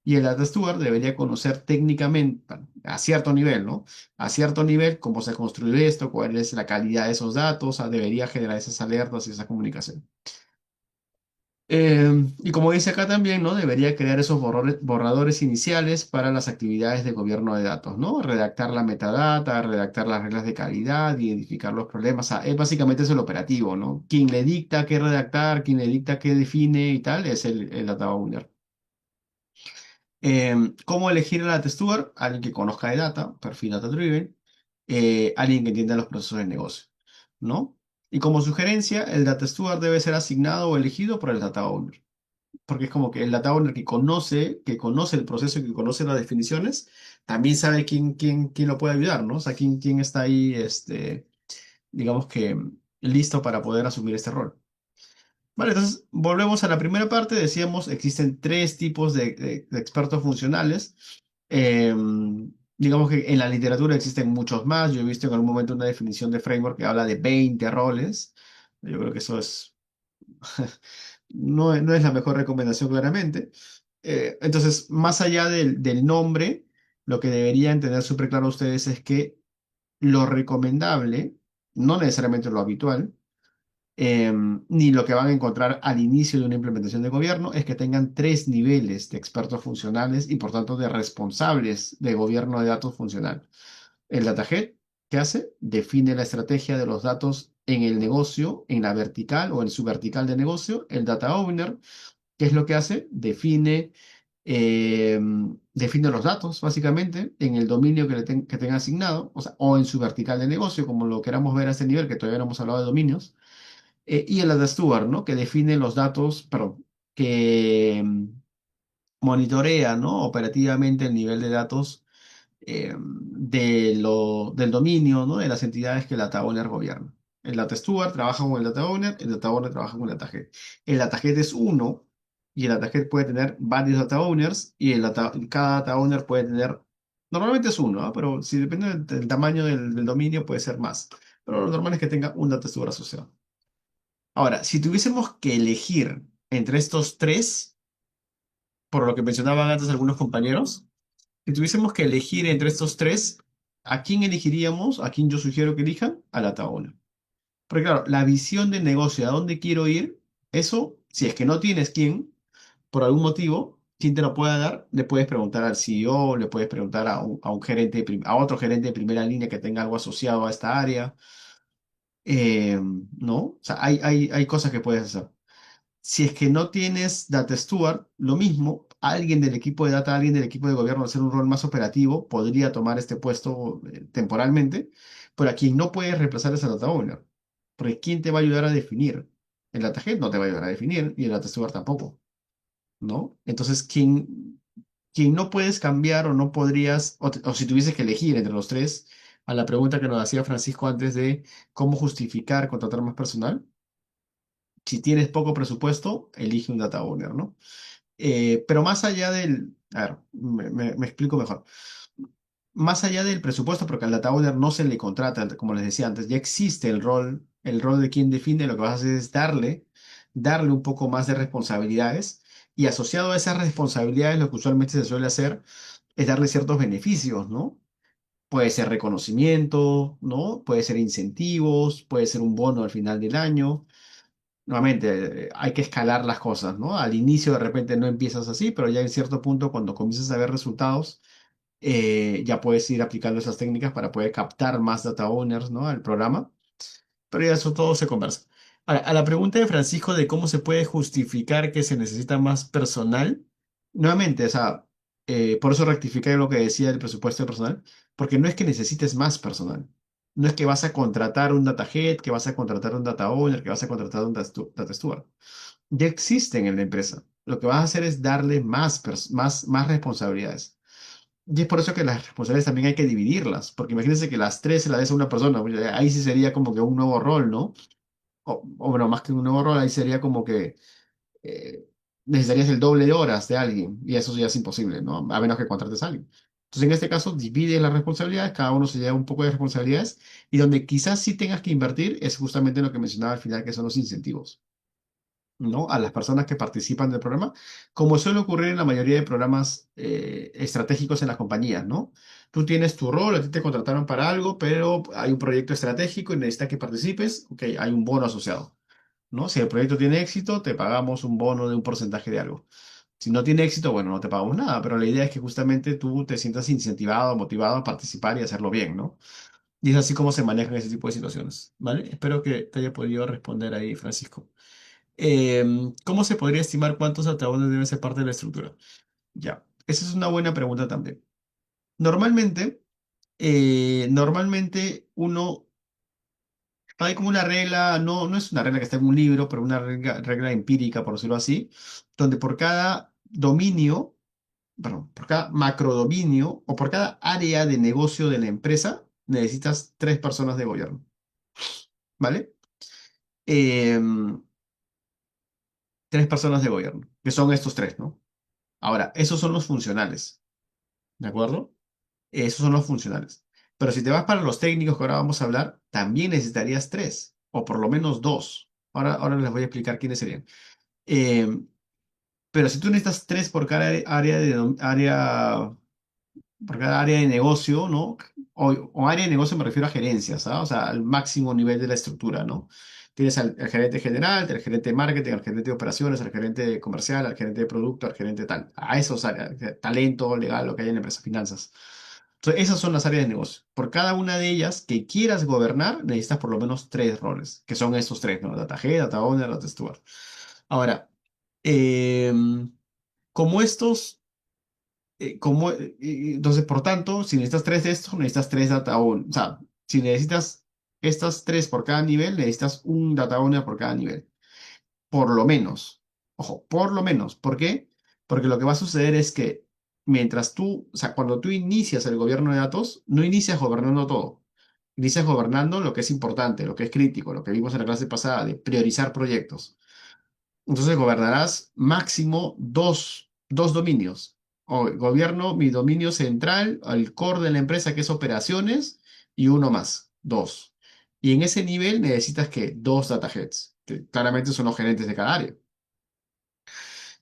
Y el data steward debería conocer técnicamente, bueno, a cierto nivel, ¿no? A cierto nivel, cómo se construye esto, cuál es la calidad de esos datos, o sea, debería generar esas alertas y esa comunicación. Y como dice acá también, ¿no? Debería crear esos borradores iniciales para las actividades de gobierno de datos, ¿no? Redactar la metadata, redactar las reglas de calidad, identificar los problemas. O sea, básicamente es el operativo, ¿no? Quien le dicta qué redactar, quien le dicta qué define y tal, es el data owner. ¿Cómo elegir a la testúer? Alguien que conozca de data, perfil data driven, alguien que entienda los procesos de negocio, ¿no? Y como sugerencia, el data steward debe ser asignado o elegido por el data owner, porque es como que el data owner que conoce el proceso y que conoce las definiciones, también sabe quién lo puede ayudar, ¿no? O sea, quién está ahí, digamos que listo para poder asumir este rol. Vale, entonces volvemos a la primera parte. Decíamos, existen tres tipos de expertos funcionales. Digamos que en la literatura existen muchos más. Yo he visto en algún momento una definición de framework que habla de 20 roles. Yo creo que eso es, no es la mejor recomendación claramente. Entonces, más allá del nombre, lo que deberían tener súper claro ustedes es que lo recomendable, no necesariamente lo habitual, ni lo que van a encontrar al inicio de una implementación de gobierno, es que tengan tres niveles de expertos funcionales y por tanto de responsables de gobierno de datos funcional. El data head, ¿qué hace? Define la estrategia de los datos en el negocio, en la vertical o en su vertical de negocio. El data owner, ¿qué es lo que hace? Define los datos, básicamente, en el dominio que tenga asignado, o sea, o en su vertical de negocio, como lo queramos ver a este nivel, que todavía no hemos hablado de dominios. Y el data steward, ¿no? Que define los datos, perdón, que monitorea, ¿no? Operativamente el nivel de datos del dominio, ¿no? De las entidades que el data owner gobierna. El data steward trabaja con el data owner trabaja con el data head. El data head es uno y el data head puede tener varios data owners y cada data owner puede tener, normalmente es uno, ¿ah? Pero si depende del tamaño del dominio puede ser más. Pero lo normal es que tenga un data steward asociado. Ahora, si tuviésemos que elegir entre estos tres, por lo que mencionaban antes algunos compañeros, si tuviésemos que elegir entre estos tres, ¿a quién elegiríamos? ¿A quién yo sugiero que elijan? A la Tabona. Porque claro, la visión del negocio, ¿a dónde quiero ir? Eso, si es que no tienes quién, por algún motivo, quién te lo pueda dar, le puedes preguntar al CEO, le puedes preguntar a un gerente, a otro gerente de primera línea que tenga algo asociado a esta área, ¿no? O sea, hay cosas que puedes hacer. Si es que no tienes Data Steward, lo mismo, alguien del equipo de data, alguien del equipo de gobierno, al ser un rol más operativo, podría tomar este puesto temporalmente, pero a quien no puedes reemplazar es al Data Owner. Porque ¿quién te va a ayudar a definir? El Data Head no te va a ayudar a definir y el Data Steward tampoco, ¿no? Entonces, quien no puedes cambiar o no podrías, o si tuvieses que elegir entre los tres, a la pregunta que nos hacía Francisco antes de cómo justificar contratar más personal, si tienes poco presupuesto, elige un Data Owner, ¿no? Pero más allá a ver, me explico mejor. Más allá del presupuesto, porque al data owner no se le contrata, como les decía antes, ya existe el rol de quien define, lo que vas a hacer es darle un poco más de responsabilidades y asociado a esas responsabilidades, lo que usualmente se suele hacer es darle ciertos beneficios, ¿no? Puede ser reconocimiento, ¿no? Puede ser incentivos, puede ser un bono al final del año. Nuevamente, hay que escalar las cosas, ¿no? Al inicio de repente no empiezas así, pero ya en cierto punto, cuando comienzas a ver resultados, ya puedes ir aplicando esas técnicas para poder captar más data owners, ¿no? Al programa. Pero ya eso todo se conversa. Ahora, a la pregunta de Francisco de cómo se puede justificar que se necesita más personal, nuevamente, o sea, por eso rectifiqué lo que decía del presupuesto de personal, porque no es que necesites más personal. No es que vas a contratar un data head, que vas a contratar un data owner, que vas a contratar un data steward. Ya existen en la empresa. Lo que vas a hacer es darle más responsabilidades. Y es por eso que las responsabilidades también hay que dividirlas, porque imagínense que las tres se las des a una persona, pues, ahí sí sería como que un nuevo rol, ¿no? O bueno, más que un nuevo rol, ahí sería como que eh, necesitarías el doble de horas de alguien, y eso ya es imposible, ¿no? A menos que contrates a alguien. Entonces, en este caso, divide las responsabilidades, cada uno se lleva un poco de responsabilidades, y donde quizás sí tengas que invertir es justamente en lo que mencionaba al final, que son los incentivos. ¿No? A las personas que participan del programa, como suele ocurrir en la mayoría de programas estratégicos en las compañías, ¿no? Tú tienes tu rol, a ti te contrataron para algo, pero hay un proyecto estratégico y necesitas que participes, ok, hay un bono asociado. ¿no? Si el proyecto tiene éxito, te pagamos un bono de un porcentaje de algo. Si no tiene éxito, bueno, no te pagamos nada, pero la idea es que justamente tú te sientas incentivado, motivado a participar y hacerlo bien, ¿no? Y es así como se manejan ese tipo de situaciones, ¿vale? Espero que te haya podido responder ahí, Francisco. ¿Cómo se podría estimar cuántos ataúdes deben ser parte de la estructura? Ya, esa es una buena pregunta también. Normalmente, normalmente uno, hay como una regla, no es una regla que está en un libro, pero una regla empírica, por decirlo así, donde por cada dominio, perdón, por cada macrodominio o por cada área de negocio de la empresa, necesitas tres personas de gobierno, ¿vale? Em, tres personas de gobierno, que son estos tres, ¿no? Ahora, esos son los funcionales, ¿de acuerdo? Esos son los funcionales. Pero si te vas para los técnicos que ahora vamos a hablar, también necesitarías tres, o por lo menos dos. Ahora les voy a explicar quiénes serían. Em, pero si tú necesitas tres por cada por cada área de negocio, ¿no? O área de negocio me refiero a gerencias, ¿ah? O sea, al máximo nivel de la estructura, ¿no? Tienes al gerente general, al gerente de marketing, al gerente de operaciones, al gerente comercial, al gerente de producto, al gerente tal. A esos áreas, talento, legal, lo que hay en empresas, finanzas. Entonces, esas son las áreas de negocio. Por cada una de ellas que quieras gobernar, necesitas por lo menos tres roles, que son estos tres, ¿no? Data Head, Data Owner, Data Steward. Ahora, em, como estos entonces, por tanto, si necesitas tres de estos, necesitas tres data owners. O sea, si necesitas estas tres por cada nivel, necesitas un data owner por cada nivel. Por lo menos. Ojo, por lo menos. ¿Por qué? Porque lo que va a suceder es que mientras tú, o sea, cuando tú inicias el gobierno de datos, no inicias gobernando todo. Inicias gobernando lo que es importante, lo que es crítico, lo que vimos en la clase pasada de priorizar proyectos. Entonces gobernarás máximo dos dominios. O gobierno mi dominio central, el core de la empresa que es operaciones, y uno más, dos. Y en ese nivel necesitas que dos data heads, que claramente son los gerentes de cada área.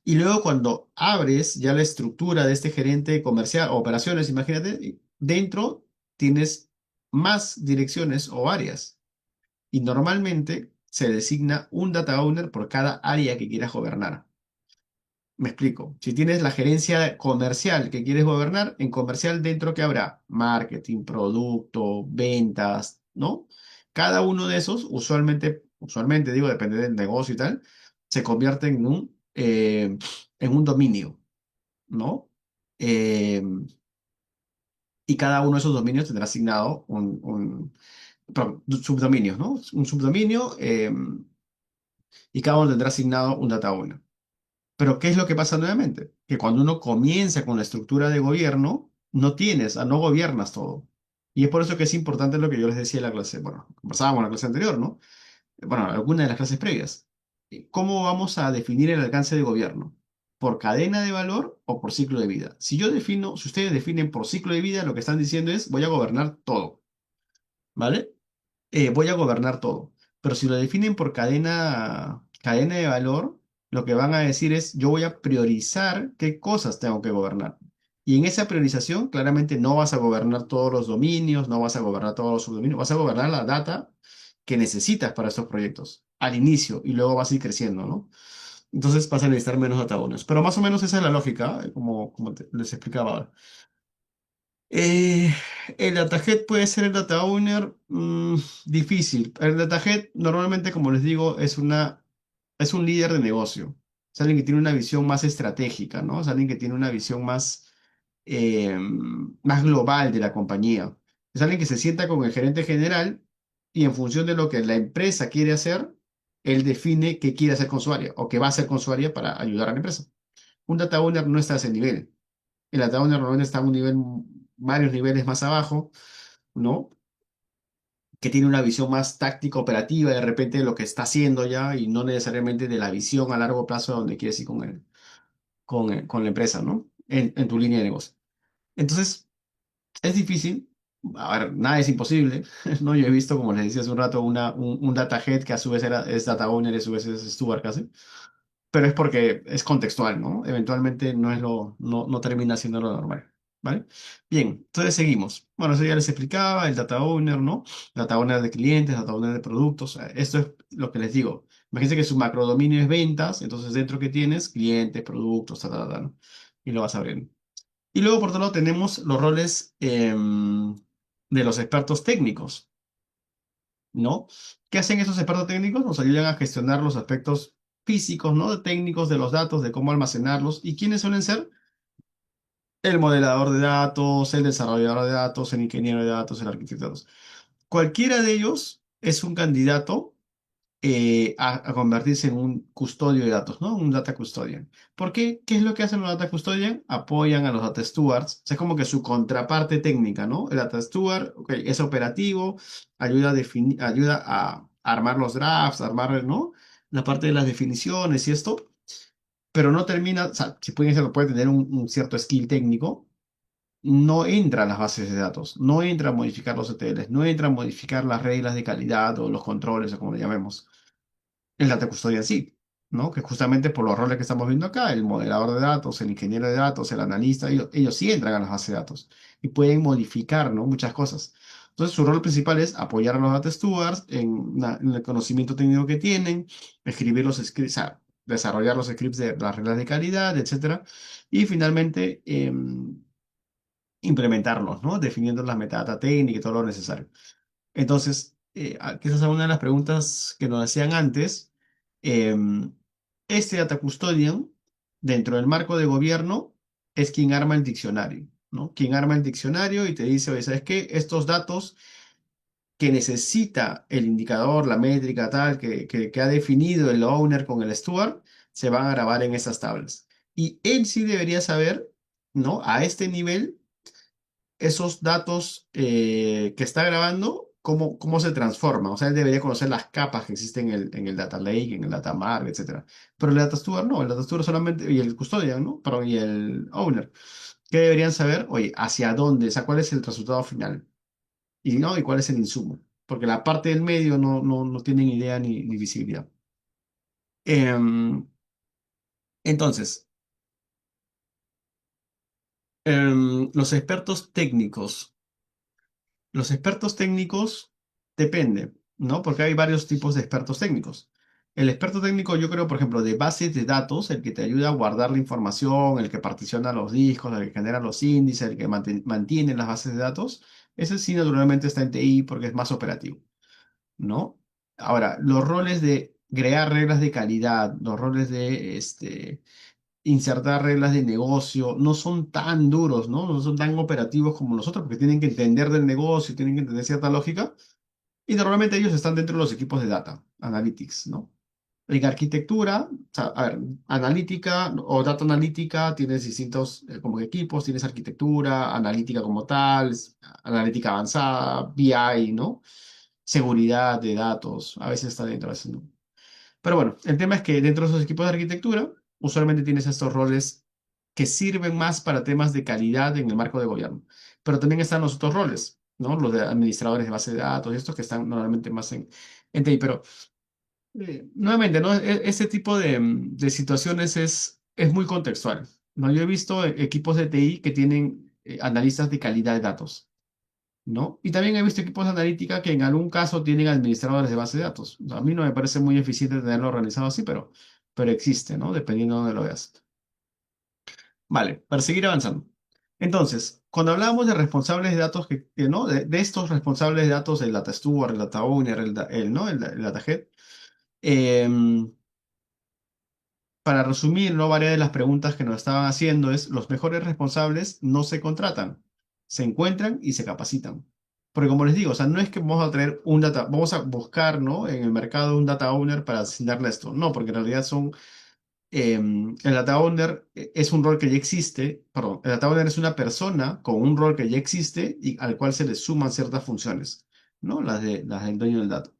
Y luego cuando abres ya la estructura de este gerente comercial o operaciones, imagínate, dentro tienes más direcciones o áreas. Y normalmente se designa un data owner por cada área que quieras gobernar. Me explico. Si tienes la gerencia comercial que quieres gobernar, en comercial dentro que habrá marketing, producto, ventas, ¿no? Cada uno de esos, usualmente digo, depende del negocio y tal, se convierte en un dominio, ¿no? Eh, y cada uno de esos dominios tendrá asignado perdón, subdominios, ¿no? Un subdominio y cada uno tendrá asignado un data owner. Pero ¿qué es lo que pasa nuevamente? Que cuando uno comienza con la estructura de gobierno, no gobiernas todo. Y es por eso que es importante lo que yo les decía en la clase, bueno, conversábamos en la clase anterior, ¿no? Bueno, alguna de las clases previas. ¿Cómo vamos a definir el alcance de gobierno? ¿Por cadena de valor o por ciclo de vida? Si ustedes definen por ciclo de vida, lo que están diciendo es, voy a gobernar todo, ¿vale? Voy a gobernar todo. Pero si lo definen por cadena de valor, lo que van a decir es, yo voy a priorizar qué cosas tengo que gobernar. Y en esa priorización, claramente no vas a gobernar todos los dominios, no vas a gobernar todos los subdominios, vas a gobernar la data que necesitas para estos proyectos al inicio y luego vas a ir creciendo, ¿no? Entonces vas a necesitar menos data owners. Pero más o menos esa es la lógica, como les explicaba ahora. Eh, el datahead puede ser el data owner, difícil. El datahead normalmente, como les digo, es un líder de negocio. Es alguien que tiene una visión más estratégica, ¿no? Es alguien que tiene una visión más global de la compañía. Es alguien que se sienta con el gerente general y en función de lo que la empresa quiere hacer, él define qué quiere hacer con su área o qué va a hacer con su área para ayudar a la empresa. Un data owner no está a ese nivel. El Ataúd normalmente está a varios niveles más abajo, ¿no? Que tiene una visión más táctica operativa de repente de lo que está haciendo ya y no necesariamente de la visión a largo plazo de donde quieres ir con la empresa, ¿no? En tu línea de negocio. Entonces, es difícil. A ver, nada es imposible, ¿no? Yo he visto, como les decía hace un rato, un data head que a su vez es data owner y a su vez es steward casi. Pero es porque es contextual, ¿no? Eventualmente no termina siendo lo normal, ¿vale? Bien, entonces seguimos. Bueno, eso ya les explicaba, el data owner, ¿no? Data owner de clientes, data owner de productos. Esto es lo que les digo. Imagínense que su macrodominio es ventas, entonces dentro que tienes clientes, productos, ¿no? Y lo vas abriendo. Y luego, por otro lado, tenemos los roles de los expertos técnicos, ¿no? ¿Qué hacen esos expertos técnicos? Nos ayudan a gestionar los aspectos físicos, ¿no? Técnicos de los datos, de cómo almacenarlos. ¿Y quiénes suelen ser? El modelador de datos, el desarrollador de datos, el ingeniero de datos, el arquitecto de datos. Cualquiera de ellos es un candidato a convertirse en un custodio de datos, ¿no? Un data custodian. ¿Por qué? ¿Qué es lo que hacen los data custodian? Apoyan a los data stewards. O sea, es como que su contraparte técnica, ¿no? El data steward, ok, es operativo, ayuda a ayuda a armar los drafts, a armar, ¿no? La parte de las definiciones y esto, pero no termina, o sea, si puede ser, puede tener un cierto skill técnico, no entra a las bases de datos, no entra a modificar los ETLs, no entra a modificar las reglas de calidad o los controles o como le llamemos el data custodia en sí, ¿no? Que justamente por los roles que estamos viendo acá, el modelador de datos, el ingeniero de datos, el analista, ellos sí entran a las bases de datos y pueden modificar, ¿no? Muchas cosas. Entonces, su rol principal es apoyar a los data stewards en el conocimiento técnico que tienen, escribir los scripts, o sea, desarrollar los scripts de las reglas de calidad, etcétera, y finalmente implementarlos, ¿no? Definiendo la metadata técnica y todo lo necesario. Entonces, quizás una de las preguntas que nos hacían antes, em, este data custodian, dentro del marco de gobierno, es quien arma el diccionario, ¿no? Quien arma el diccionario y te dice, oye, ¿sabes qué? Estos datos que necesita el indicador, la métrica tal, que ha definido el owner con el steward, se van a grabar en esas tablas. Y él sí debería saber, ¿no? A este nivel esos datos que está grabando, cómo se transforman. O sea, él debería conocer las capas que existen en el Data Lake, en el Data Mart, etcétera. Pero el Data Steward no, el Data Steward solamente, y el Custodian, ¿no? Perdón, y el Owner. ¿Qué deberían saber? Oye, ¿hacia dónde? O sea, ¿cuál es el resultado final? Y, ¿no? ¿Y cuál es el insumo? Porque la parte del medio no tienen idea ni visibilidad. Em, entonces, los expertos técnicos. Los expertos técnicos depende, ¿no? Porque hay varios tipos de expertos técnicos. El experto técnico, yo creo, por ejemplo, de bases de datos, el que te ayuda a guardar la información, el que particiona los discos, el que genera los índices, el que mantiene las bases de datos, ese sí naturalmente está en TI porque es más operativo, ¿no? Ahora, los roles de crear reglas de calidad, los roles de insertar reglas de negocio, no son tan duros, ¿no? No son tan operativos como nosotros, porque tienen que entender del negocio, tienen que entender cierta lógica, y normalmente ellos están dentro de los equipos de data, analytics, ¿no? En arquitectura, o sea, a ver, analítica o data analítica, tienes distintos como equipos, tienes arquitectura, analítica como tal, analítica avanzada, BI, ¿no? Seguridad de datos, a veces está dentro, a veces no. Pero bueno, el tema es que dentro de esos equipos de arquitectura, usualmente tienes estos roles que sirven más para temas de calidad en el marco de gobierno. Pero también están los otros roles, ¿no? Los de administradores de base de datos y estos que están normalmente más en TI. Pero nuevamente, ¿no? Este tipo de situaciones es muy contextual, ¿no? Yo he visto equipos de TI que tienen analistas de calidad de datos. ¿No? Y también he visto equipos de analítica que en algún caso tienen administradores de base de datos. O sea, a mí no me parece muy eficiente tenerlo organizado así, pero existe, ¿no? Dependiendo de dónde lo veas. Vale, para seguir avanzando. Entonces, cuando hablábamos de responsables de datos, ¿no? De estos responsables de datos, el data steward, el data owner, ¿no? El data head, em, para resumir, ¿no? Varias de las preguntas que nos estaban haciendo es, los mejores responsables no se contratan, se encuentran y se capacitan. Porque como les digo, o sea, no es que vamos a traer un data, vamos a buscar, ¿no? En el mercado un data owner para asignarle esto. No, porque en realidad el data owner es un rol que ya existe, perdón, el data owner es una persona con un rol que ya existe y al cual se le suman ciertas funciones, ¿no? Las del dueño del dato.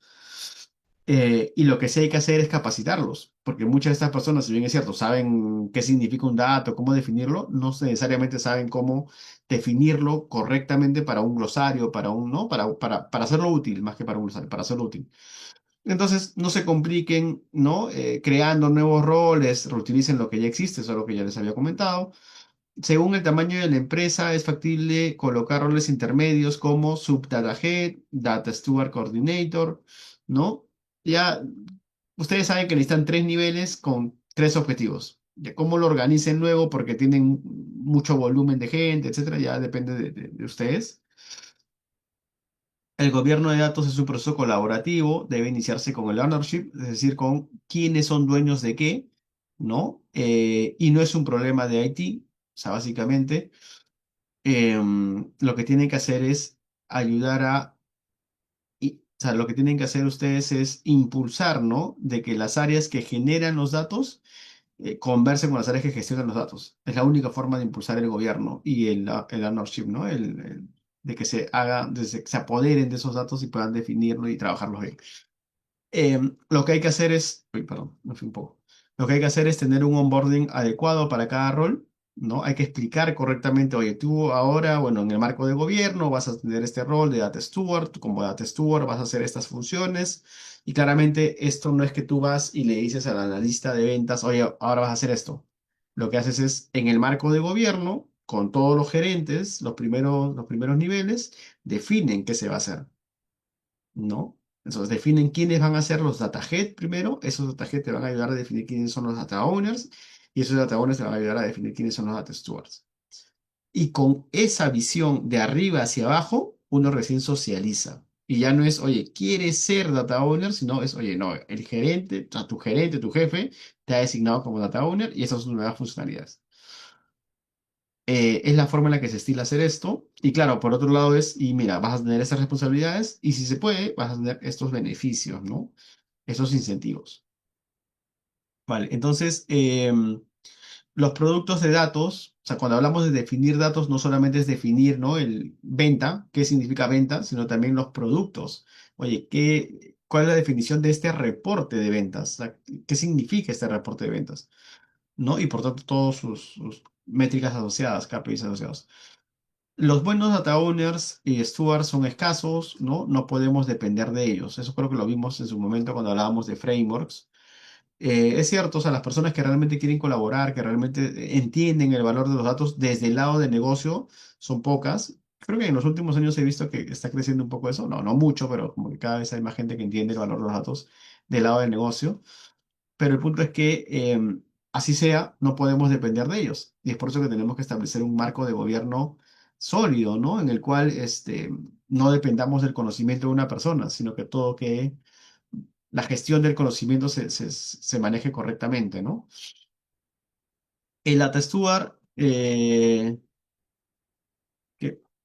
Y lo que sí hay que hacer es capacitarlos, porque muchas de estas personas, si bien es cierto, saben qué significa un dato, cómo definirlo, no necesariamente saben cómo definirlo correctamente para un glosario, ¿no? Para hacerlo útil, más que para un glosario, para hacerlo útil. Entonces, no se compliquen, ¿no? Creando nuevos roles, reutilicen lo que ya existe, eso es lo que ya les había comentado. Según el tamaño de la empresa, es factible colocar roles intermedios como Subdata Head, Data Steward Coordinator, ¿no? Ya, ustedes saben que necesitan tres niveles con tres objetivos. Ya cómo lo organicen luego, porque tienen mucho volumen de gente, etcétera, ya depende de ustedes. El gobierno de datos es un proceso colaborativo, debe iniciarse con el ownership, es decir, con quiénes son dueños de qué, ¿no? Y no es un problema de IT, o sea, básicamente lo que tienen que hacer es ayudar o sea, lo que tienen que hacer ustedes es impulsar, ¿no? De que las áreas que generan los datos conversen con las áreas que gestionan los datos. Es la única forma de impulsar el gobierno y el ownership, ¿no? De que se haga, se apoderen de esos datos y puedan definirlo y trabajarlos bien. Lo que hay que hacer es, uy, perdón, me fui un poco. Lo que hay que hacer es tener un onboarding adecuado para cada rol, ¿no? Hay que explicar correctamente, oye, tú ahora, bueno, en el marco de gobierno vas a tener este rol de Data Steward, tú como Data Steward vas a hacer estas funciones, y claramente esto no es que tú vas y le dices al analista de ventas, oye, ahora vas a hacer esto. Lo que haces es, en el marco de gobierno, con todos los gerentes, los primeros niveles, definen qué se va a hacer. ¿No? Entonces definen quiénes van a ser los data head primero, esos data head te van a ayudar a definir quiénes son los data owners y esos data owners te van a ayudar a definir quiénes son los data stewards. Y con esa visión de arriba hacia abajo, uno recién socializa. Y ya no es, oye, ¿quieres ser data owner? Sino es, oye, no, el gerente, o sea, tu gerente, tu jefe, te ha designado como data owner y esas son nuevas funcionalidades. Es la forma en la que se estila hacer esto. Y claro, por otro lado es, y mira, vas a tener esas responsabilidades y si se puede, vas a tener estos beneficios, ¿no? Esos incentivos. Vale, entonces, los productos de datos, o sea, cuando hablamos de definir datos, no solamente es definir, ¿no? El venta, qué significa venta, sino también los productos. Oye, ¿cuál es la definición de este reporte de ventas? O sea, ¿qué significa este reporte de ventas? ¿No? Y por tanto, todas sus métricas asociadas, KPIs asociados. Los buenos data owners y stewards son escasos, ¿no? No podemos depender de ellos. Eso creo que lo vimos en su momento cuando hablábamos de frameworks. Es cierto, o sea, las personas que realmente quieren colaborar, que realmente entienden el valor de los datos desde el lado de negocio, son pocas. Creo que en los últimos años he visto que está creciendo un poco eso. No, no mucho, pero como que cada vez hay más gente que entiende el valor de los datos del lado del negocio. Pero el punto es que así sea, no podemos depender de ellos. Y es por eso que tenemos que establecer un marco de gobierno sólido, ¿no? En el cual no dependamos del conocimiento de una persona, sino que todo que la gestión del conocimiento se maneje correctamente, ¿no? El data steward, que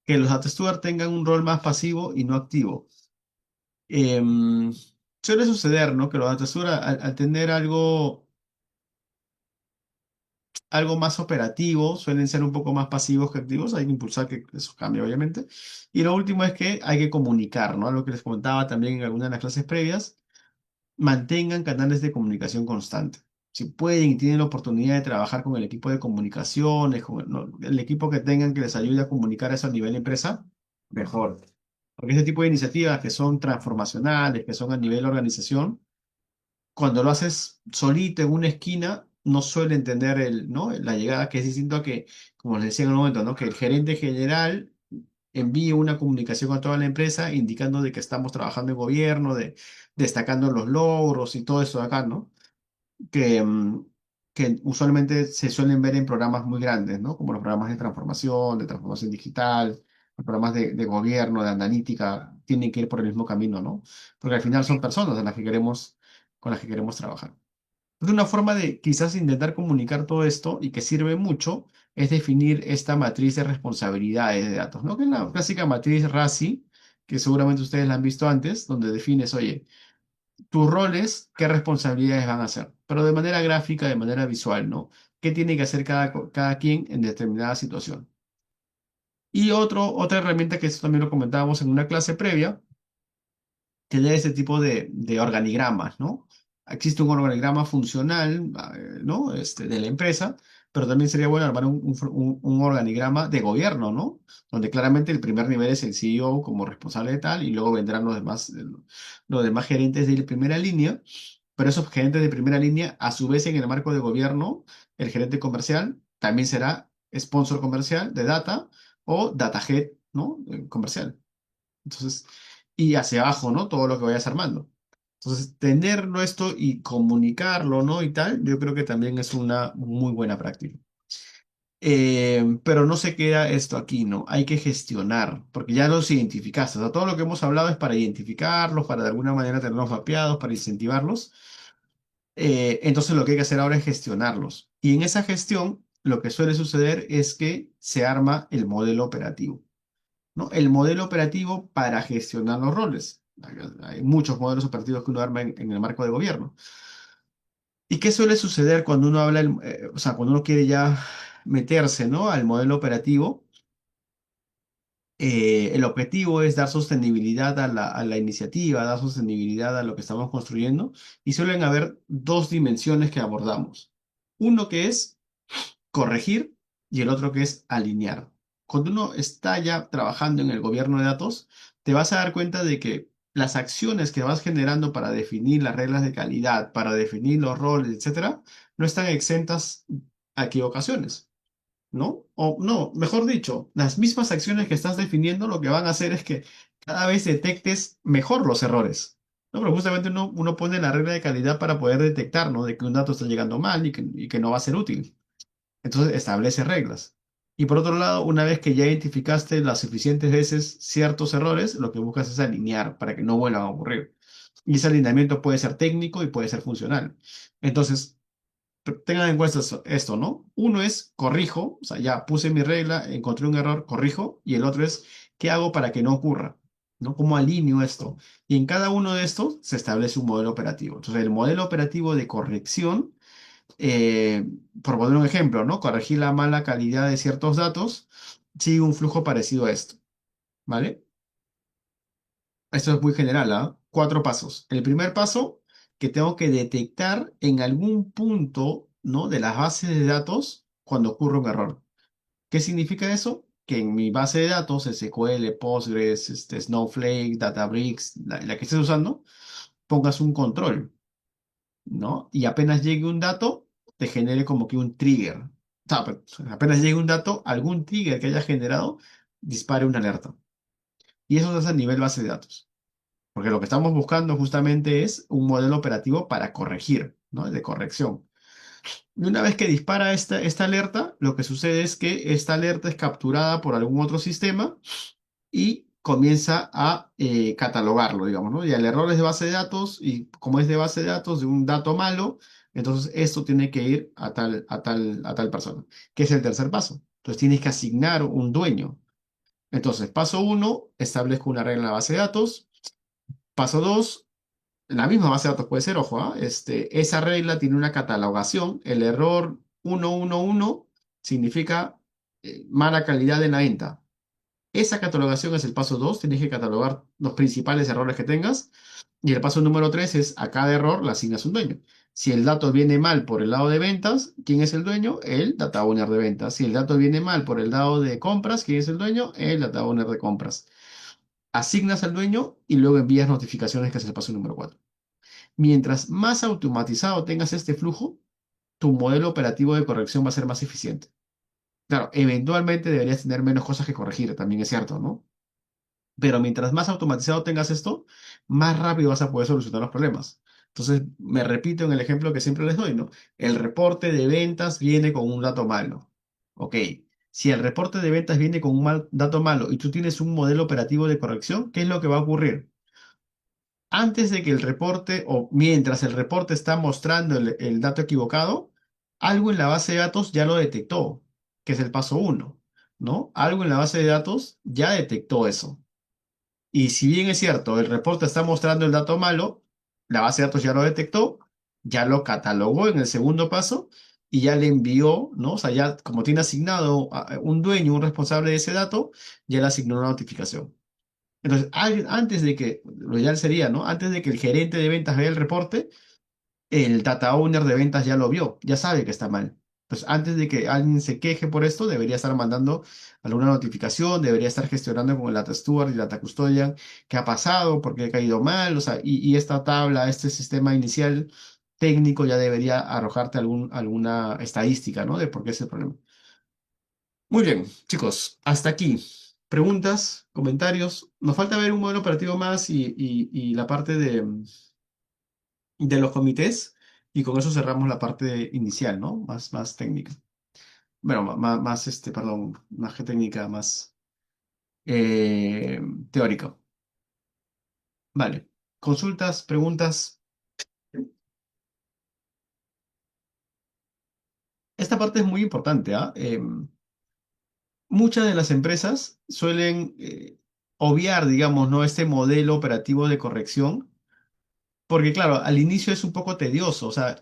los data steward tengan un rol más pasivo y no activo. Em, Suele suceder, ¿no? Que los data steward, al tener algo más operativo, suelen ser un poco más pasivos que activos, hay que impulsar que eso cambie, obviamente. Y lo último es que hay que comunicar, ¿no? Lo que les comentaba también en alguna de las clases previas, mantengan canales de comunicación constante. Si pueden y tienen la oportunidad de trabajar con el equipo de comunicaciones, con ¿no? el equipo que tengan que les ayude a comunicar eso a nivel empresa, mejor. Porque este tipo de iniciativas que son transformacionales, que son a nivel organización, cuando lo haces solito en una esquina, no suele entender ¿no? La llegada, que es distinto a que, como les decía en un momento, ¿no? Que el gerente general envíe una comunicación a toda la empresa indicando de que estamos trabajando en gobierno, destacando los logros y todo eso de acá, ¿no? Que, que usualmente se suelen ver en programas muy grandes, ¿no? Como los programas de transformación digital, los programas de gobierno, de analítica, tienen que ir por el mismo camino, ¿no? Porque al final son personas con las que queremos trabajar. Entonces, una forma de quizás intentar comunicar todo esto y que sirve mucho es definir esta matriz de responsabilidades de datos, ¿no? Que es la clásica matriz RACI, que seguramente ustedes la han visto antes, donde defines, oye, tus roles, qué responsabilidades van a hacer, pero de manera gráfica, de manera visual, ¿no? ¿Qué tiene que hacer cada quien en determinada situación? Y otra herramienta que eso también lo comentábamos en una clase previa, tener ese tipo de organigramas, ¿no? Existe un organigrama funcional, ¿no? De la empresa, pero también sería bueno armar un organigrama de gobierno, ¿no? Donde claramente el primer nivel es el CEO como responsable de tal, y luego vendrán los demás gerentes de primera línea, pero esos gerentes de primera línea, a su vez en el marco de gobierno, el gerente comercial también será sponsor comercial de data o data head, ¿no? Comercial. Entonces, y hacia abajo, ¿no? Todo lo que vayas armando. Entonces, tenerlo esto y comunicarlo, ¿no? Y tal, yo creo que también es una muy buena práctica. Pero no se queda esto aquí, ¿no? Hay que gestionar, porque ya los identificaste. O sea, todo lo que hemos hablado es para identificarlos, para de alguna manera tenerlos mapeados, para incentivarlos. Entonces lo que hay que hacer ahora es gestionarlos. Y en esa gestión, lo que suele suceder es que se arma el modelo operativo, ¿no? El modelo operativo para gestionar los roles. Hay muchos modelos operativos que uno arma en el marco de gobierno. ¿Y qué suele suceder cuando uno habla, o sea, cuando uno quiere ya meterse, ¿no? Al modelo operativo? El objetivo es dar sostenibilidad a la iniciativa, dar sostenibilidad a lo que estamos construyendo, y suelen haber dos dimensiones que abordamos. Uno que es corregir y el otro que es alinear. Cuando uno está ya trabajando en el gobierno de datos, te vas a dar cuenta de que las acciones que vas generando para definir las reglas de calidad, para definir los roles, etcétera, no están exentas a equivocaciones. ¿No? O no, mejor dicho, las mismas acciones que estás definiendo lo que van a hacer es que cada vez detectes mejor los errores. ¿No? Pero justamente uno pone la regla de calidad para poder detectar, ¿no? De que un dato está llegando mal y que no va a ser útil. Entonces establece reglas. Y por otro lado, una vez que ya identificaste las suficientes veces ciertos errores, lo que buscas es alinear para que no vuelvan a ocurrir. Y ese alineamiento puede ser técnico y puede ser funcional. Entonces, tengan en cuenta esto, ¿no? Uno es corrijo, o sea, ya puse mi regla, encontré un error, corrijo, y el otro es qué hago para que no ocurra, ¿no? ¿Cómo alineo esto? Y en cada uno de estos se establece un modelo operativo. Entonces, el modelo operativo de corrección, eh, por poner un ejemplo, ¿no? Corregir la mala calidad de ciertos datos, sigue un flujo parecido a esto, ¿vale? Esto es muy general, ¿ah? Cuatro pasos. El primer paso, que tengo que detectar en algún punto, ¿no? De las bases de datos cuando ocurre un error. ¿Qué significa eso? Que en mi base de datos, SQL, Postgres, Snowflake, Databricks, la que estés usando, pongas un control, ¿no? Y apenas llegue un dato, te genere como que un trigger. O sea, apenas llegue un dato, algún trigger que haya generado, dispare una alerta. Y eso se hace a nivel base de datos. Porque lo que estamos buscando justamente es un modelo operativo para corregir, ¿no? De corrección. Y una vez que dispara esta alerta, lo que sucede es que esta alerta es capturada por algún otro sistema y comienza a catalogarlo, digamos, ¿no? Y el error es de base de datos y como es de base de datos de un dato malo, entonces esto tiene que ir a tal persona, que es el tercer paso. Entonces tienes que asignar un dueño. Entonces, paso uno, establezco una regla en la base de datos. Paso 2, la misma base de datos puede ser, ojo, ¿ah? Esa regla tiene una catalogación. El error 111 significa mala calidad en la venta. Esa catalogación es el paso 2. Tienes que catalogar los principales errores que tengas. Y el paso número 3 es a cada error le asignas un dueño. Si el dato viene mal por el lado de ventas, ¿quién es el dueño? El data owner de ventas. Si el dato viene mal por el lado de compras, ¿quién es el dueño? El data owner de compras. Asignas al dueño y luego envías notificaciones, que es el paso número 4. Mientras más automatizado tengas este flujo, tu modelo operativo de corrección va a ser más eficiente. Claro, eventualmente deberías tener menos cosas que corregir, también es cierto, ¿no? Pero mientras más automatizado tengas esto, más rápido vas a poder solucionar los problemas. Entonces, me repito en el ejemplo que siempre les doy, ¿no? El reporte de ventas viene con un dato malo. Ok, si el reporte de ventas viene con un dato malo y tú tienes un modelo operativo de corrección, ¿qué es lo que va a ocurrir? Antes de que el reporte o mientras el reporte está mostrando el dato equivocado, algo en la base de datos ya lo detectó, que es el paso uno, ¿no? Algo en la base de datos ya detectó eso. Y si bien es cierto, el reporte está mostrando el dato malo, la base de datos ya lo detectó, ya lo catalogó en el segundo paso y ya le envió, ¿no? O sea, ya como tiene asignado a un dueño, un responsable de ese dato, ya le asignó una notificación. Entonces, antes de que, lo ideal sería, ¿no? Antes de que el gerente de ventas vea el reporte, el data owner de ventas ya lo vio, ya sabe que está mal. Entonces, antes de que alguien se queje por esto, debería estar mandando alguna notificación, debería estar gestionando con el data steward y data custodian qué ha pasado, por qué ha caído mal, o sea, y esta tabla, este sistema inicial técnico ya debería arrojarte alguna estadística, ¿no? De por qué es el problema. Muy bien, chicos, hasta aquí. Preguntas, comentarios. Nos falta ver un modelo operativo más y la parte de de los comités y con eso cerramos la parte inicial, ¿no? Más técnica. Bueno, más, perdón, más que técnica, más eh, teórica. Vale. Consultas, preguntas. Esta parte es muy importante, ¿ah? Muchas de las empresas suelen obviar, digamos, ¿no? Este modelo operativo de corrección, porque claro, al inicio es un poco tedioso, o sea,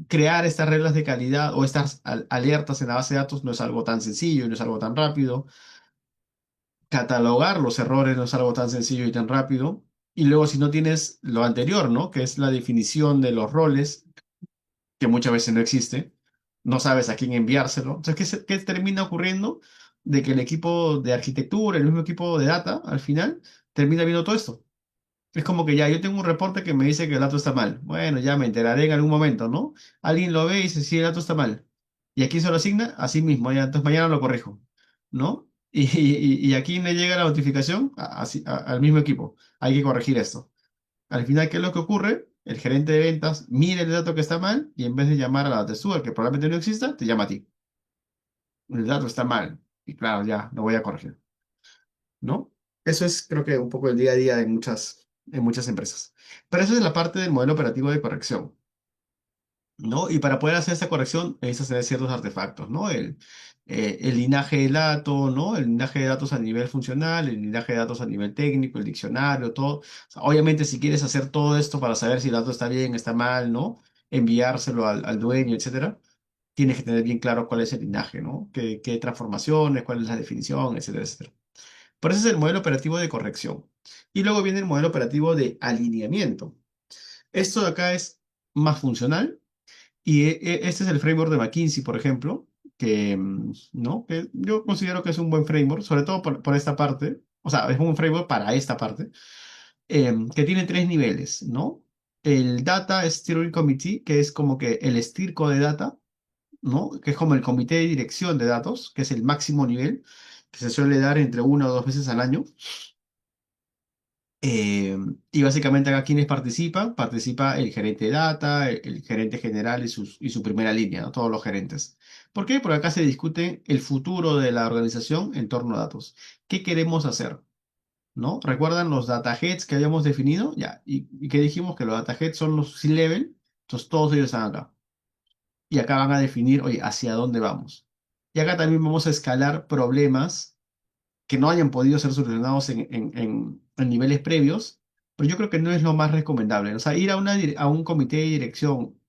crear estas reglas de calidad o estas alertas en la base de datos no es algo tan sencillo y no es algo tan rápido. Catalogar los errores no es algo tan sencillo y tan rápido. Y luego si no tienes lo anterior, ¿no? Que es la definición de los roles, que muchas veces no existe, no sabes a quién enviárselo. Entonces, ¿qué termina ocurriendo? De que el equipo de arquitectura, el mismo equipo de data, al final, termina viendo todo esto. Es como que ya, yo tengo un reporte que me dice que el dato está mal. Bueno, ya me enteraré en algún momento, ¿no? Alguien lo ve y dice, sí, el dato está mal. ¿Y a quién se lo asigna? Así mismo, ya, entonces mañana lo corrijo, ¿no? Y a quién le llega la notificación? Al mismo equipo. Hay que corregir esto. Al final, ¿qué es lo que ocurre? El gerente de ventas mira el dato que está mal y en vez de llamar a la textura, que probablemente no exista, te llama a ti. El dato está mal. Y claro, ya, lo voy a corregir, ¿no? Eso es, creo que, un poco el día a día en muchas empresas. Pero eso es la parte del modelo operativo de corrección, ¿no? Y para poder hacer esa corrección necesitas tener ciertos artefactos, ¿no? El linaje de datos, ¿no? El linaje de datos a nivel funcional, el linaje de datos a nivel técnico, el diccionario, todo. O sea, obviamente, si quieres hacer todo esto para saber si el dato está bien, está mal, ¿no? Enviárselo al dueño, etcétera, tienes que tener bien claro cuál es el linaje, ¿no? ¿Qué transformaciones, cuál es la definición, etcétera, etcétera. Por eso es el modelo operativo de corrección. Y luego viene el modelo operativo de alineamiento. Esto de acá es más funcional y este es el framework de McKinsey, por ejemplo, que, ¿no? Que yo considero que es un buen framework, sobre todo por esta parte, o sea, es un framework para esta parte, que tiene tres niveles, ¿no? El Data Steering Committee, que es como que el estirco de data, ¿no? Que es como el comité de dirección de datos, que es el máximo nivel, que se suele dar entre una o dos veces al año. Eh, y básicamente acá quienes participan, participa el gerente de data, el gerente general y su primera línea, ¿no? Todos los gerentes. ¿Por qué? Porque acá se discute el futuro de la organización en torno a datos. ¿Qué queremos hacer? ¿No? ¿Recuerdan los data heads que habíamos definido? Ya. ¿Y qué dijimos? Que los data heads son los C-level. Entonces todos ellos están acá. Y acá van a definir, oye, hacia dónde vamos. Y acá también vamos a escalar problemas que no hayan podido ser solucionados en niveles previos, pero yo creo que no es lo más recomendable. O sea, ir a un comité de dirección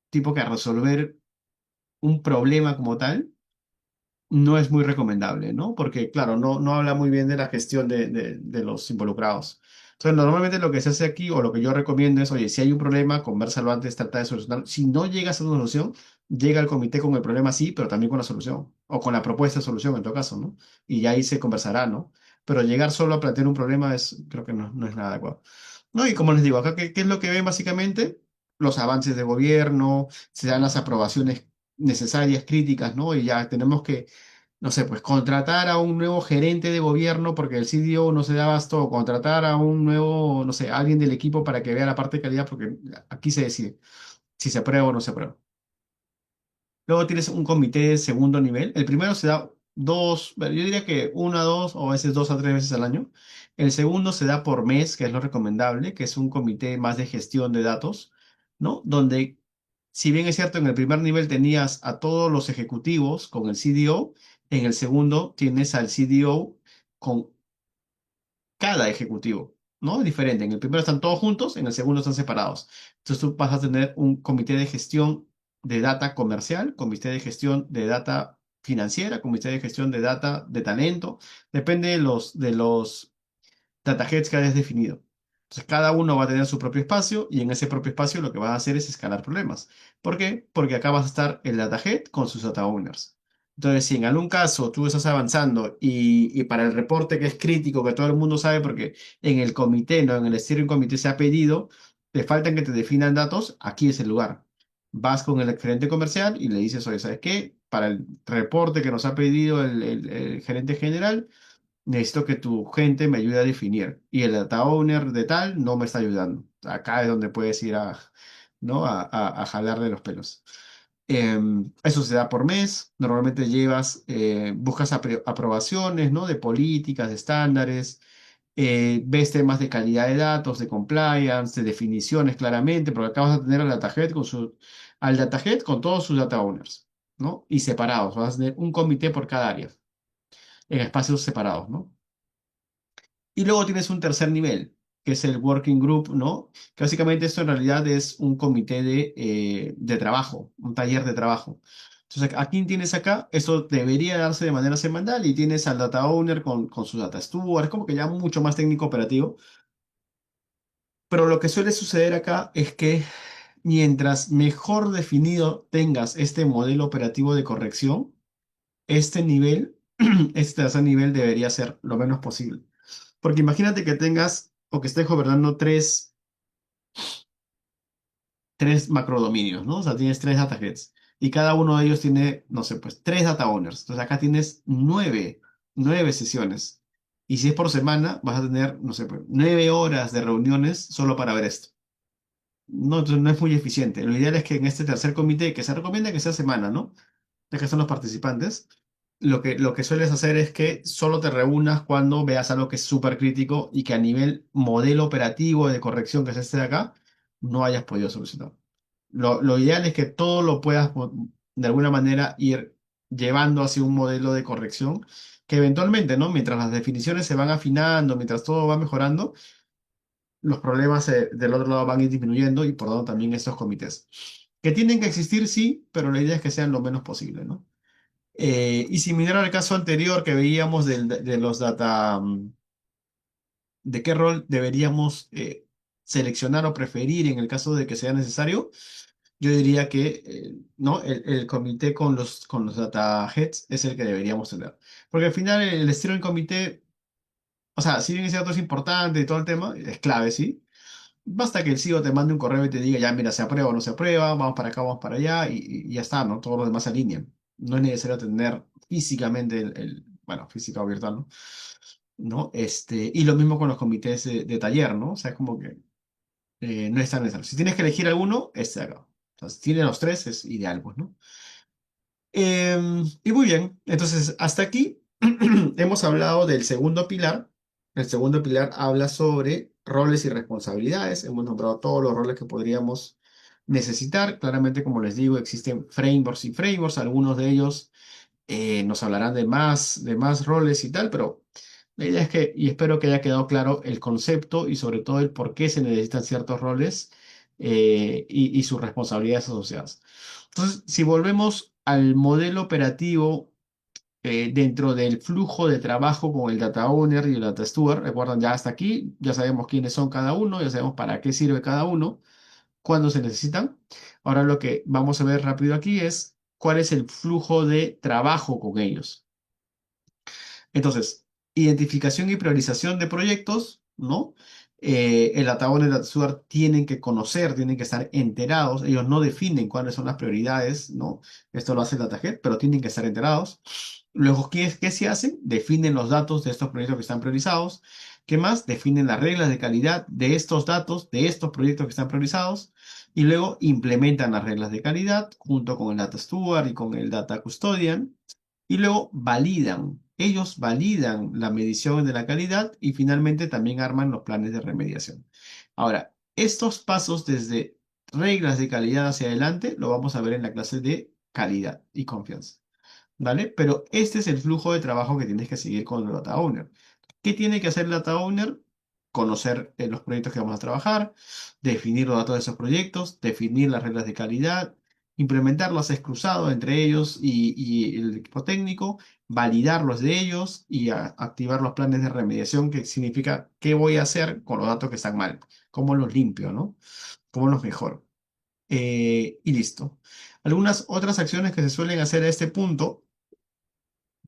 tipo que a resolver un problema como tal, no es muy recomendable, ¿no? Porque, claro, no habla muy bien de la gestión de los involucrados. Entonces, normalmente lo que se hace aquí, o lo que yo recomiendo es, oye, si hay un problema, conversalo antes, trata de solucionarlo. Si no llegas a una solución, llega al comité con el problema sí, pero también con la solución, o con la propuesta de solución en todo caso, ¿no? Y ya ahí se conversará, ¿no? Pero llegar solo a plantear un problema creo que no es nada adecuado. No, y como les digo, acá, ¿qué es lo que ven básicamente? Los avances de gobierno, se dan las aprobaciones necesarias, críticas, ¿no? Y ya tenemos que, no sé, pues contratar a un nuevo gerente de gobierno porque el CDO no se da abasto, o contratar a un nuevo, no sé, alguien del equipo para que vea la parte de calidad, porque aquí se decide si se aprueba o no se aprueba. Luego tienes un comité de segundo nivel. El primero se da dos, bueno, yo diría que una, dos o a veces 2 a 3 veces al año. El segundo se da por mes, que es lo recomendable, que es un comité más de gestión de datos, ¿no? Donde, si bien es cierto, en el primer nivel tenías a todos los ejecutivos con el CDO, en el segundo tienes al CDO con cada ejecutivo, ¿no? Es diferente. En el primero están todos juntos, en el segundo están separados. Entonces tú vas a tener un comité de gestión de data comercial, comité de gestión de data financiera, comité de gestión de data de talento. Depende de los data heads que hayas definido. Entonces, cada uno va a tener su propio espacio y en ese propio espacio lo que vas a hacer es escalar problemas. ¿Por qué? Porque acá vas a estar el data head con sus data owners. Entonces, si en algún caso tú estás avanzando y para el reporte que es crítico, que todo el mundo sabe porque en el comité, no en el steering committee se ha pedido, te faltan que te definan datos, aquí es el lugar. Vas con el gerente comercial y le dices, oye, ¿sabes qué? Para el reporte que nos ha pedido el gerente general, necesito que tu gente me ayude a definir. Y el data owner de tal no me está ayudando. Acá es donde puedes ir ¿no? a jalarle los pelos. Eso se da por mes. Normalmente buscas aprobaciones, ¿no? De políticas, de estándares. Ves temas de calidad de datos, de compliance, de definiciones claramente, porque acá vas a tener al datahead con todos sus data owners, ¿no? Y separados. Vas a tener un comité por cada área, en espacios separados, ¿no? Y luego tienes un tercer nivel, que es el working group, ¿no? Que básicamente esto en realidad es un comité de trabajo, un taller de trabajo. Entonces, ¿a quién tienes acá? Esto debería darse de manera semanal y tienes al data owner con su data steward, es como que ya mucho más técnico operativo. Pero lo que suele suceder acá es que mientras mejor definido tengas este modelo operativo de corrección, este nivel, este tercer nivel debería ser lo menos posible. Porque imagínate que tengas o que estés gobernando tres macrodominios, ¿no? O sea, tienes tres datasets y cada uno de ellos tiene, no sé, pues tres data owners. Entonces acá tienes nueve sesiones. Y si es por semana, vas a tener, no sé, pues 9 horas de reuniones solo para ver esto. No, entonces no es muy eficiente. Lo ideal es que en este tercer comité, que se recomienda que sea semana, ¿no? Ya que son los participantes, lo que sueles hacer es que solo te reúnas cuando veas algo que es súper crítico y que a nivel modelo operativo de corrección que es este de acá, no hayas podido solucionar. Lo ideal es que todo lo puedas de alguna manera ir llevando hacia un modelo de corrección que eventualmente, ¿no? Mientras las definiciones se van afinando, mientras todo va mejorando, los problemas del otro lado van a ir disminuyendo y por lo tanto también estos comités. Que tienen que existir, sí, pero la idea es que sean lo menos posible, ¿no? Y similar al caso anterior que veíamos de los data, de qué rol deberíamos seleccionar o preferir en el caso de que sea necesario, yo diría que ¿no? El comité con los data heads es el que deberíamos tener. Porque al final el steering comité, o sea, si bien es cierto es importante y todo el tema, es clave, ¿sí? Basta que el CEO te mande un correo y te diga, ya, mira, se aprueba o no se aprueba, vamos para acá, vamos para allá, y ya está, ¿no? Todos los demás se alinean. No es necesario tener físicamente bueno, física o virtual, ¿no? ¿No? Y lo mismo con los comités de taller, ¿no? O sea, es como que no es tan necesario. Si tienes que elegir alguno, este de acá. Entonces, si tiene los tres, es ideal, pues, ¿no? Y muy bien, entonces hasta aquí hemos hablado del segundo pilar. El segundo pilar habla sobre roles y responsabilidades. Hemos nombrado todos los roles que podríamos necesitar. Claramente, como les digo, existen frameworks y frameworks. Algunos de ellos nos hablarán de más roles y tal, pero la idea es que, y espero que haya quedado claro el concepto y sobre todo el por qué se necesitan ciertos roles y sus responsabilidades asociadas. Entonces, si volvemos al modelo operativo dentro del flujo de trabajo con el Data Owner y el Data Steward, recuerdan ya hasta aquí, ya sabemos quiénes son cada uno, ya sabemos para qué sirve cada uno, cuándo se necesitan. Ahora lo que vamos a ver rápido aquí es cuál es el flujo de trabajo con ellos. Entonces, identificación y priorización de proyectos, ¿no? El Data Owner y el Data Steward tienen que conocer, tienen que estar enterados. Ellos no definen cuáles son las prioridades, ¿no? Esto lo hace el Data Head, pero tienen que estar enterados. Luego, ¿qué se hace? Definen los datos de estos proyectos que están priorizados. ¿Qué más? Definen las reglas de calidad de estos datos, de estos proyectos que están priorizados. Y luego implementan las reglas de calidad junto con el Data Steward y con el Data Custodian y luego validan. Ellos validan la medición de la calidad y finalmente también arman los planes de remediación. Ahora, estos pasos desde reglas de calidad hacia adelante lo vamos a ver en la clase de calidad y confianza. ¿Vale? Pero este es el flujo de trabajo que tienes que seguir con el Data Owner. ¿Qué tiene que hacer el Data Owner? Conocer los proyectos que vamos a trabajar, definir los datos de esos proyectos, definir las reglas de calidad, implementarlos es cruzado entre ellos y el equipo técnico, validarlos de ellos y activar los planes de remediación, que significa qué voy a hacer con los datos que están mal, cómo los limpio, ¿no? Cómo los mejoro. Y listo. Algunas otras acciones que se suelen hacer a este punto,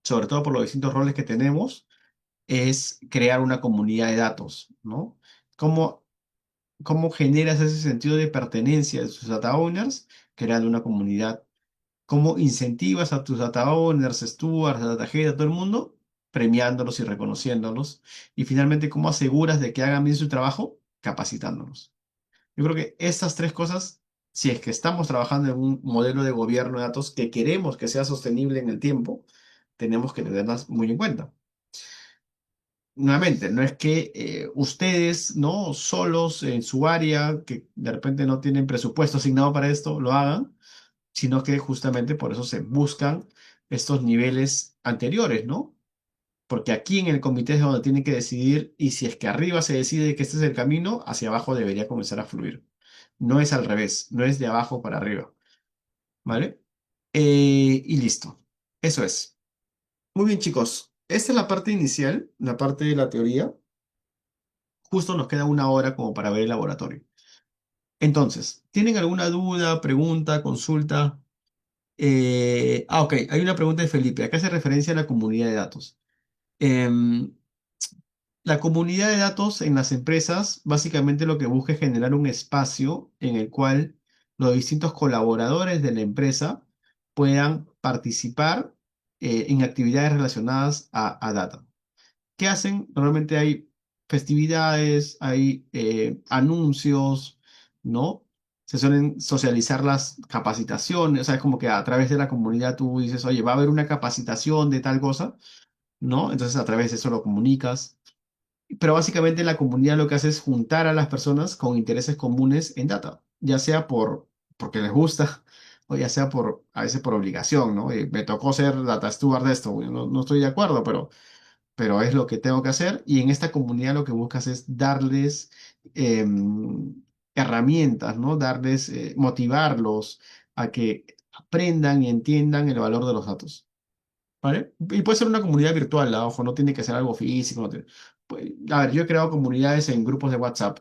sobre todo por los distintos roles que tenemos, es crear una comunidad de datos, ¿no? ¿Cómo, cómo generas ese sentido de pertenencia de tus data owners? Creando una comunidad. ¿Cómo incentivas a tus data owners, stewards, data head, a todo el mundo? Premiándolos y reconociéndolos. Y finalmente, ¿cómo aseguras de que hagan bien su trabajo? Capacitándolos. Yo creo que estas tres cosas, si es que estamos trabajando en un modelo de gobierno de datos que queremos que sea sostenible en el tiempo, tenemos que tenerlas muy en cuenta. Nuevamente, no es que ustedes, ¿no? Solos en su área, que de repente no tienen presupuesto asignado para esto, lo hagan, sino que justamente por eso se buscan estos niveles anteriores, ¿no? Porque aquí en el comité es donde tienen que decidir y si es que arriba se decide que este es el camino, hacia abajo debería comenzar a fluir. No es al revés, no es de abajo para arriba, ¿vale? Y listo. Eso es. Muy bien, chicos. Esta es la parte inicial, la parte de la teoría. Justo nos queda una hora como para ver el laboratorio. Entonces, ¿tienen alguna duda, pregunta, consulta? Ok, hay una pregunta de Felipe. Acá hace referencia a la comunidad de datos. Em, la comunidad de datos en las empresas básicamente lo que busca es generar un espacio en el cual los distintos colaboradores de la empresa puedan participar en actividades relacionadas a data. ¿Qué hacen? Normalmente hay festividades, hay anuncios, ¿no? Se suelen socializar las capacitaciones, o sea, es como que a través de la comunidad tú dices, oye, va a haber una capacitación de tal cosa, ¿no? Entonces a través de eso lo comunicas. Pero básicamente la comunidad lo que hace es juntar a las personas con intereses comunes en data, ya sea porque les gusta o ya sea a veces por obligación, ¿no? Me tocó ser data steward de esto, bueno, no estoy de acuerdo, pero es lo que tengo que hacer y en esta comunidad lo que buscas es darles herramientas, ¿no? Darles, motivarlos a que aprendan y entiendan el valor de los datos. ¿Vale? Y puede ser una comunidad virtual, ojo, no tiene que ser algo físico. A ver, yo he creado comunidades en grupos de WhatsApp,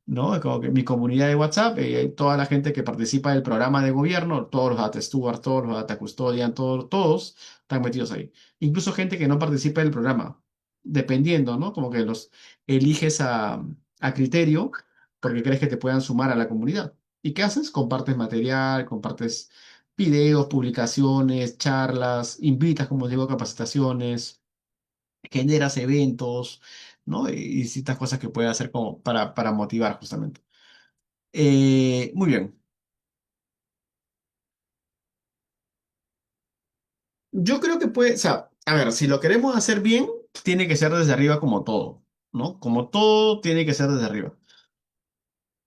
¿no? Es como que mi comunidad de WhatsApp, toda la gente que participa del programa de gobierno, todos los data stewards, todos los data custodian, todos están metidos ahí. Incluso gente que no participa del programa, dependiendo, ¿no? Como que los eliges a criterio porque crees que te puedan sumar a la comunidad. ¿Y qué haces? Compartes material, compartes videos, publicaciones, charlas, invitas, como digo, a capacitaciones, generas eventos, ¿no? Y distintas cosas que puedes hacer como para motivar justamente. Muy bien. Yo creo que puede, o sea, a ver, si lo queremos hacer bien, tiene que ser desde arriba como todo, ¿no? Como todo tiene que ser desde arriba.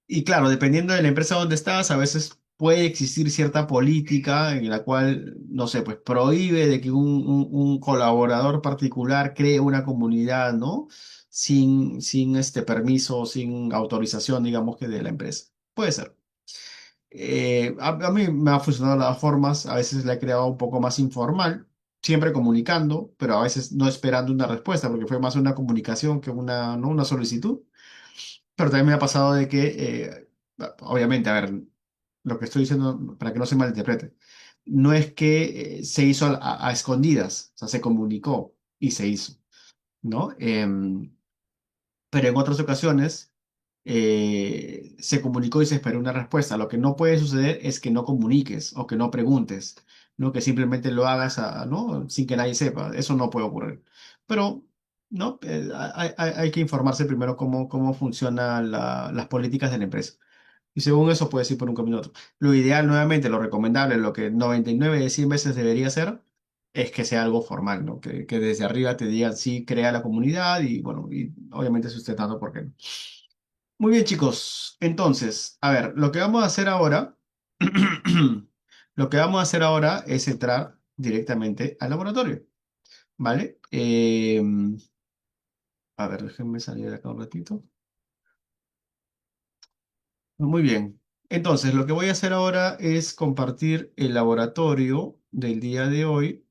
Y claro, dependiendo de la empresa donde estás, a veces puede existir cierta política en la cual, no sé, pues prohíbe de que un colaborador particular cree una comunidad, ¿no? Sin este permiso, sin autorización, digamos que de la empresa. Puede ser. A mí me ha funcionado las dos formas, a veces la he creado un poco más informal, siempre comunicando, pero a veces no esperando una respuesta, porque fue más una comunicación que ¿no? Una solicitud. Pero también me ha pasado de que, obviamente, a ver, lo que estoy diciendo, para que no se malinterprete, no es que se hizo a escondidas, o sea, se comunicó y se hizo, ¿no? Pero en otras ocasiones se comunicó y se esperó una respuesta. Lo que no puede suceder es que no comuniques o que no preguntes, ¿no? Que simplemente lo hagas ¿no? Sin que nadie sepa. Eso no puede ocurrir. Pero, ¿no? Hay que informarse primero cómo funcionan las políticas de la empresa. Y según eso puedes ir por un camino a otro. Lo ideal, nuevamente, lo recomendable, lo que 99 de 100 veces debería ser, es que sea algo formal, ¿no? Que desde arriba te digan, sí, crea la comunidad y, bueno, y obviamente sustentando por qué no. Muy bien, chicos. Entonces, a ver, lo que vamos a hacer ahora, lo que vamos a hacer ahora es entrar directamente al laboratorio, ¿vale? A ver, déjenme salir de acá un ratito. Muy bien. Entonces, lo que voy a hacer ahora es compartir el laboratorio del día de hoy.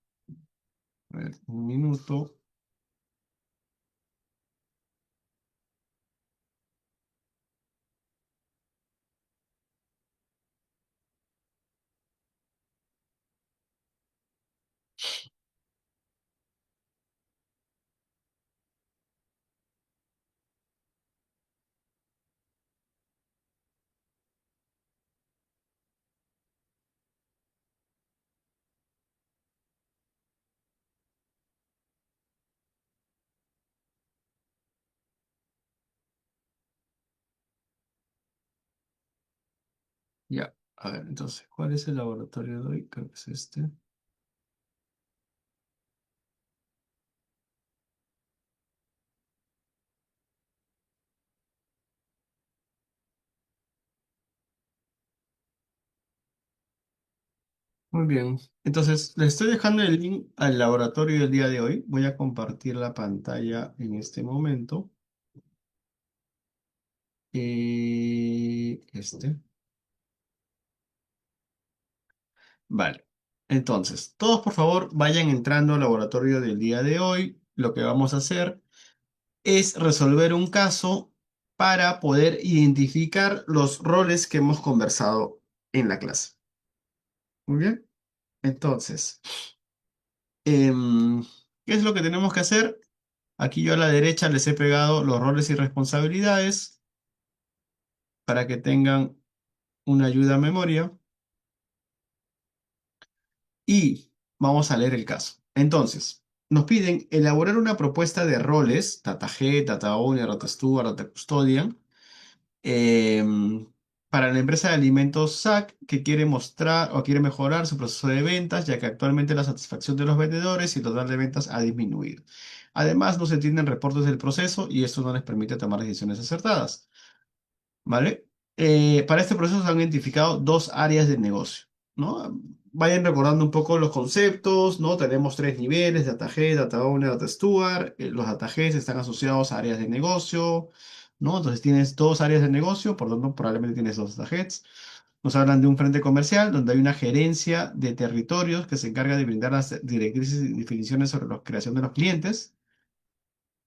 A ver, un minuto. Ya, a ver, entonces, ¿cuál es el laboratorio de hoy? Creo que es este. Muy bien. Entonces, les estoy dejando el link al laboratorio del día de hoy. Voy a compartir la pantalla en este momento. Este. Vale. Entonces, todos por favor vayan entrando al laboratorio del día de hoy. Lo que vamos a hacer es resolver un caso para poder identificar los roles que hemos conversado en la clase. Muy bien. Entonces, em, ¿qué es lo que tenemos que hacer? Aquí yo a la derecha les he pegado los roles y responsabilidades para que tengan una ayuda a memoria y vamos a leer el caso. Entonces, nos piden elaborar una propuesta de roles, Data Head, Data Owner, Data Steward, Data Custodian, em, para la empresa de alimentos SAC que quiere mostrar o quiere mejorar su proceso de ventas, ya que actualmente la satisfacción de los vendedores y el total de ventas ha disminuido. Además, no se tienen reportes del proceso y esto no les permite tomar decisiones acertadas. ¿Vale? Para este proceso se han identificado dos áreas de negocio, ¿no? Vayan recordando un poco los conceptos, ¿no? Tenemos tres niveles, Data Head, Data Owner, Data Steward. Los Data Heads están asociados a áreas de negocio, ¿no? Entonces tienes dos áreas de negocio, por lo tanto probablemente tienes dos Data Heads. Nos hablan de un frente comercial donde hay una gerencia de territorios que se encarga de brindar las directrices y definiciones sobre la creación de los clientes.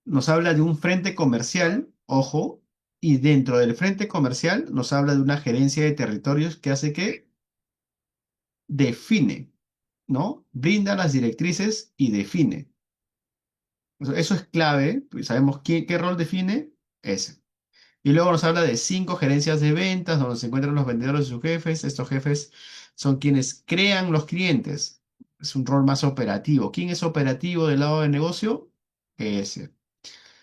Nos habla de un frente comercial, ojo, y dentro del frente comercial nos habla de una gerencia de territorios que hace que define, ¿no? Brinda las directrices y define. Eso es clave, pues sabemos qué rol define ese. Y luego nos habla de cinco gerencias de ventas, donde se encuentran los vendedores y sus jefes. Estos jefes son quienes crean los clientes. Es un rol más operativo. ¿Quién es operativo del lado de negocio? Ese.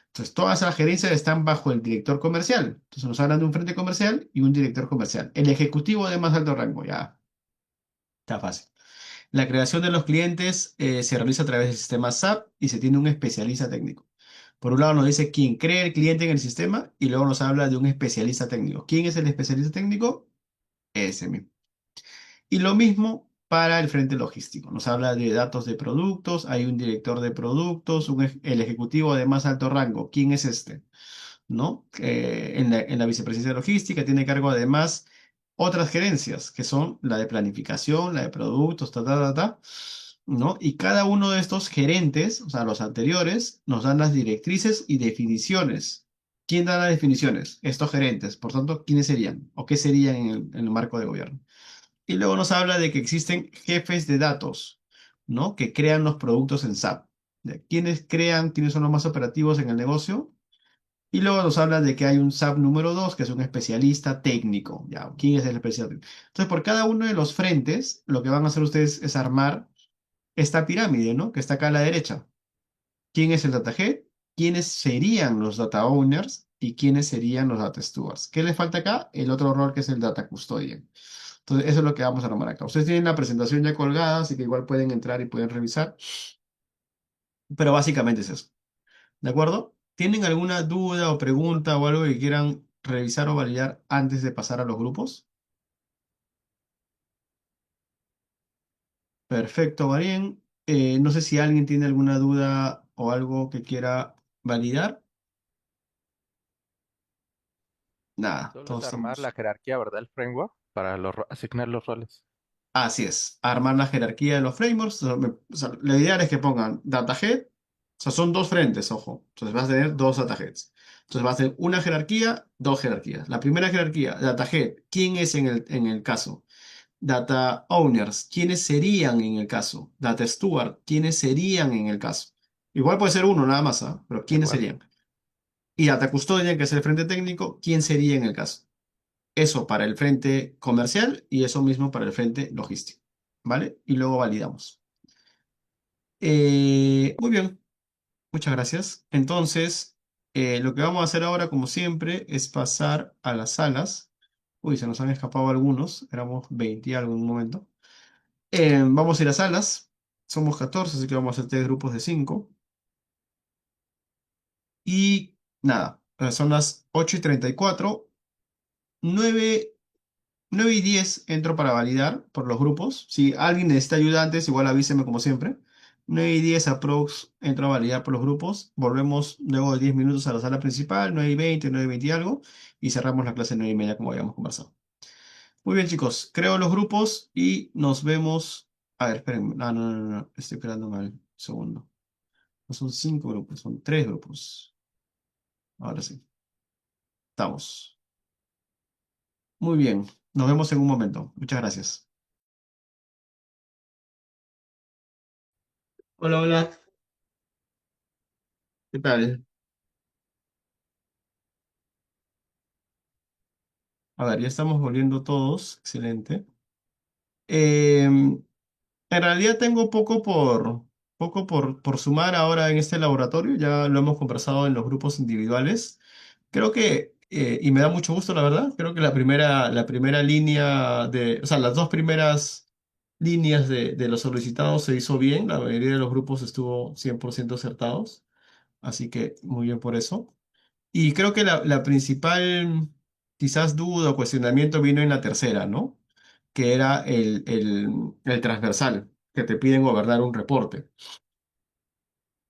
Entonces, todas las gerencias están bajo el director comercial. Entonces, nos hablan de un frente comercial y un director comercial. El ejecutivo de más alto rango, ya, está fácil. La creación de los clientes se realiza a través del sistema SAP y se tiene un especialista técnico. Por un lado nos dice quién crea el cliente en el sistema y luego nos habla de un especialista técnico. ¿Quién es el especialista técnico? Ese mismo. Y lo mismo para el frente logístico. Nos habla de datos de productos, hay un director de productos, el ejecutivo de más alto rango. ¿Quién es este? ¿No? En la vicepresidencia de logística tiene cargo además otras gerencias, que son la de planificación, la de productos, ¿no? Y cada uno de estos gerentes, o sea, los anteriores, nos dan las directrices y definiciones. ¿Quién da las definiciones? Estos gerentes. Por tanto, ¿quiénes serían? ¿O qué serían en el marco de gobierno? Y luego nos habla de que existen jefes de datos, ¿no? Que crean los productos en SAP. ¿Quiénes crean? ¿Quiénes son los más operativos en el negocio? Y luego nos habla de que hay un SAP número 2 que es un especialista técnico. ¿Ya? ¿Quién es el especialista técnico? Entonces, por cada uno de los frentes, lo que van a hacer ustedes es armar esta pirámide, ¿no? Que está acá a la derecha. ¿Quién es el data head? ¿Quiénes serían los data owners? ¿Y quiénes serían los data stewards? ¿Qué les falta acá? El otro rol que es el data custodian. Entonces, eso es lo que vamos a armar acá. Ustedes tienen la presentación ya colgada, así que igual pueden entrar y pueden revisar. Pero básicamente es eso. ¿De acuerdo? ¿Tienen alguna duda o pregunta o algo que quieran revisar o validar antes de pasar a los grupos? Perfecto, Marien. No sé si alguien tiene alguna duda o algo que quiera validar. Nada, Solo es todos armar la estamos. jerarquía, ¿verdad? El framework para asignar los roles. Así es, armar la jerarquía de los frameworks. O sea, lo ideal es que pongan datahead. O sea, son dos frentes, ojo. Entonces vas a tener dos dataheads. Entonces vas a tener una jerarquía, dos jerarquías. La primera jerarquía, datahead, ¿quién es en el caso? Data owners, ¿quiénes serían en el caso? Data steward, ¿quiénes serían en el caso? Igual puede ser uno nada más, ¿ah? Pero De ¿quiénes acuerdo. serían? Y data custodian, que es el frente técnico, ¿quién sería en el caso? Eso para el frente comercial y eso mismo para el frente logístico, ¿vale? Y luego validamos. Muy bien, muchas gracias. Entonces, lo que vamos a hacer ahora, como siempre, es pasar a las salas. Uy, se nos han escapado algunos. Éramos 20 y algo en un momento. Vamos a ir a salas. Somos 14, así que vamos a hacer 3 grupos de 5. Y nada, son las 8:34. 9, 9:10 entro para validar por los grupos. Si alguien necesita ayudantes, igual avíseme como siempre. 9:10 aprox entro a validar por los grupos. Volvemos luego de 10 minutos a la sala principal, 9:20, 9:20 y algo. Y cerramos la clase 9:30 como habíamos conversado. Muy bien, chicos. Creo los grupos y nos vemos. A ver, esperen. Ah, no, no, no, no. Estoy creando mal. Un segundo. No son 5 grupos, son 3 grupos. Ahora sí. Estamos. Muy bien. Nos vemos en un momento. Muchas gracias. Hola, hola. ¿Qué tal? A ver, ya estamos volviendo todos. Excelente. En realidad tengo poco por sumar ahora en este laboratorio. Ya lo hemos conversado en los grupos individuales. Creo que, y me da mucho gusto, la verdad, creo que la primera línea o sea, las dos primeras líneas de los solicitados se hizo bien. La mayoría de los grupos estuvo 100% acertados. Así que muy bien por eso. Y creo que la principal, quizás duda o cuestionamiento vino en la tercera, ¿no? Que era el transversal, que te piden gobernar un reporte.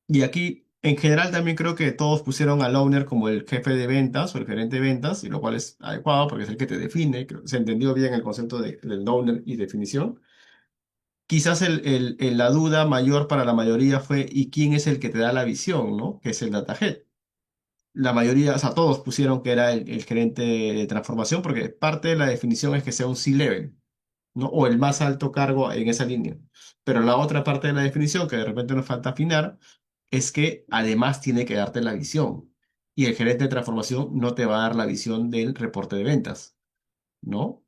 Y aquí, en general, también creo que todos pusieron al owner como el jefe de ventas o el gerente de ventas, y lo cual es adecuado porque es el que te define. Creo que se entendió bien el concepto del owner y definición. Quizás la duda mayor para la mayoría fue, ¿y quién es el que te da la visión, ¿no? Que es el data head. La mayoría, o sea, todos pusieron que era el gerente de transformación, porque parte de la definición es que sea un C-level, ¿no? O el más alto cargo en esa línea. Pero la otra parte de la definición, que de repente nos falta afinar, es que además tiene que darte la visión. Y el gerente de transformación no te va a dar la visión del reporte de ventas, ¿no?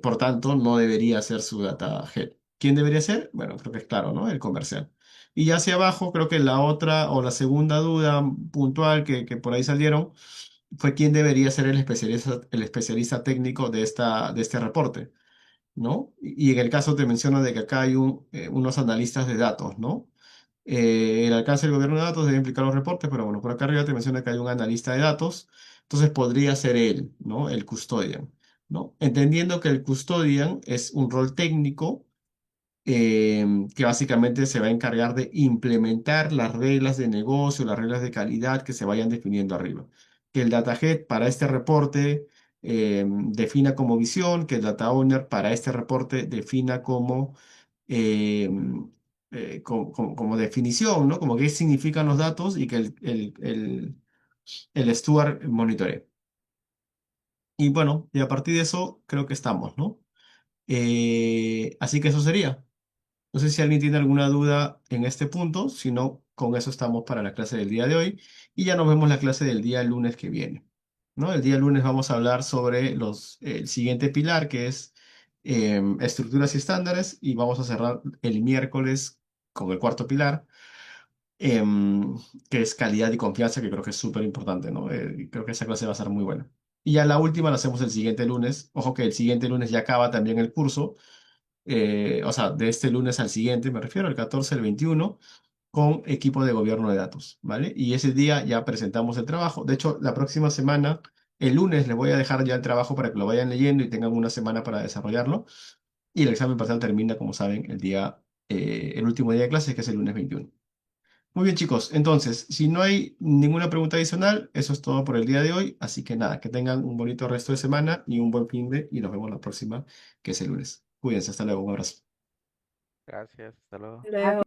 Por tanto, no debería ser su data head. ¿Quién debería ser? Bueno, creo que es claro, ¿no? El comercial. Y ya hacia abajo, creo que la otra o la segunda duda puntual que por ahí salieron fue quién debería ser el especialista técnico de este reporte, ¿no? Y en el caso te menciono de que acá hay unos analistas de datos, ¿no? El alcance del gobierno de datos debe implicar los reportes, pero bueno, por acá arriba te menciona que hay un analista de datos, entonces podría ser él, ¿no? El custodian, ¿no? Entendiendo que el custodian es un rol técnico que básicamente se va a encargar de implementar las reglas de negocio, las reglas de calidad que se vayan definiendo arriba. Que el data head para este reporte defina como visión, que el data owner para este reporte defina eh, como definición, ¿no? Como qué significan los datos y que el steward monitoree. Y bueno, y a partir de eso creo que estamos, ¿no? Así que eso sería. No sé si alguien tiene alguna duda en este punto, si no, con eso estamos para la clase del día de hoy y ya nos vemos la clase del día lunes que viene, ¿no? El día lunes vamos a hablar sobre el siguiente pilar que es estructuras y estándares y vamos a cerrar el miércoles con el cuarto pilar, em, que es calidad y confianza, que creo que es súper importante, ¿no? Y creo que esa clase va a ser muy buena. Y ya la última la hacemos el siguiente lunes. Ojo que el siguiente lunes ya acaba también el curso, o sea, de este lunes al siguiente, me refiero, el 14, el 21, con equipo de gobierno de datos, ¿vale? Y ese día ya presentamos el trabajo. De hecho, la próxima semana, el lunes, les voy a dejar ya el trabajo para que lo vayan leyendo y tengan una semana para desarrollarlo. Y el examen parcial termina, como saben, el último día de clases, que es el lunes 21. Muy bien, chicos. Entonces, si no hay ninguna pregunta adicional, eso es todo por el día de hoy. Así que nada, que tengan un bonito resto de semana y un buen fin de, y nos vemos la próxima, que es el lunes. Cuídense, hasta luego, un abrazo. Gracias, hasta luego. Luego.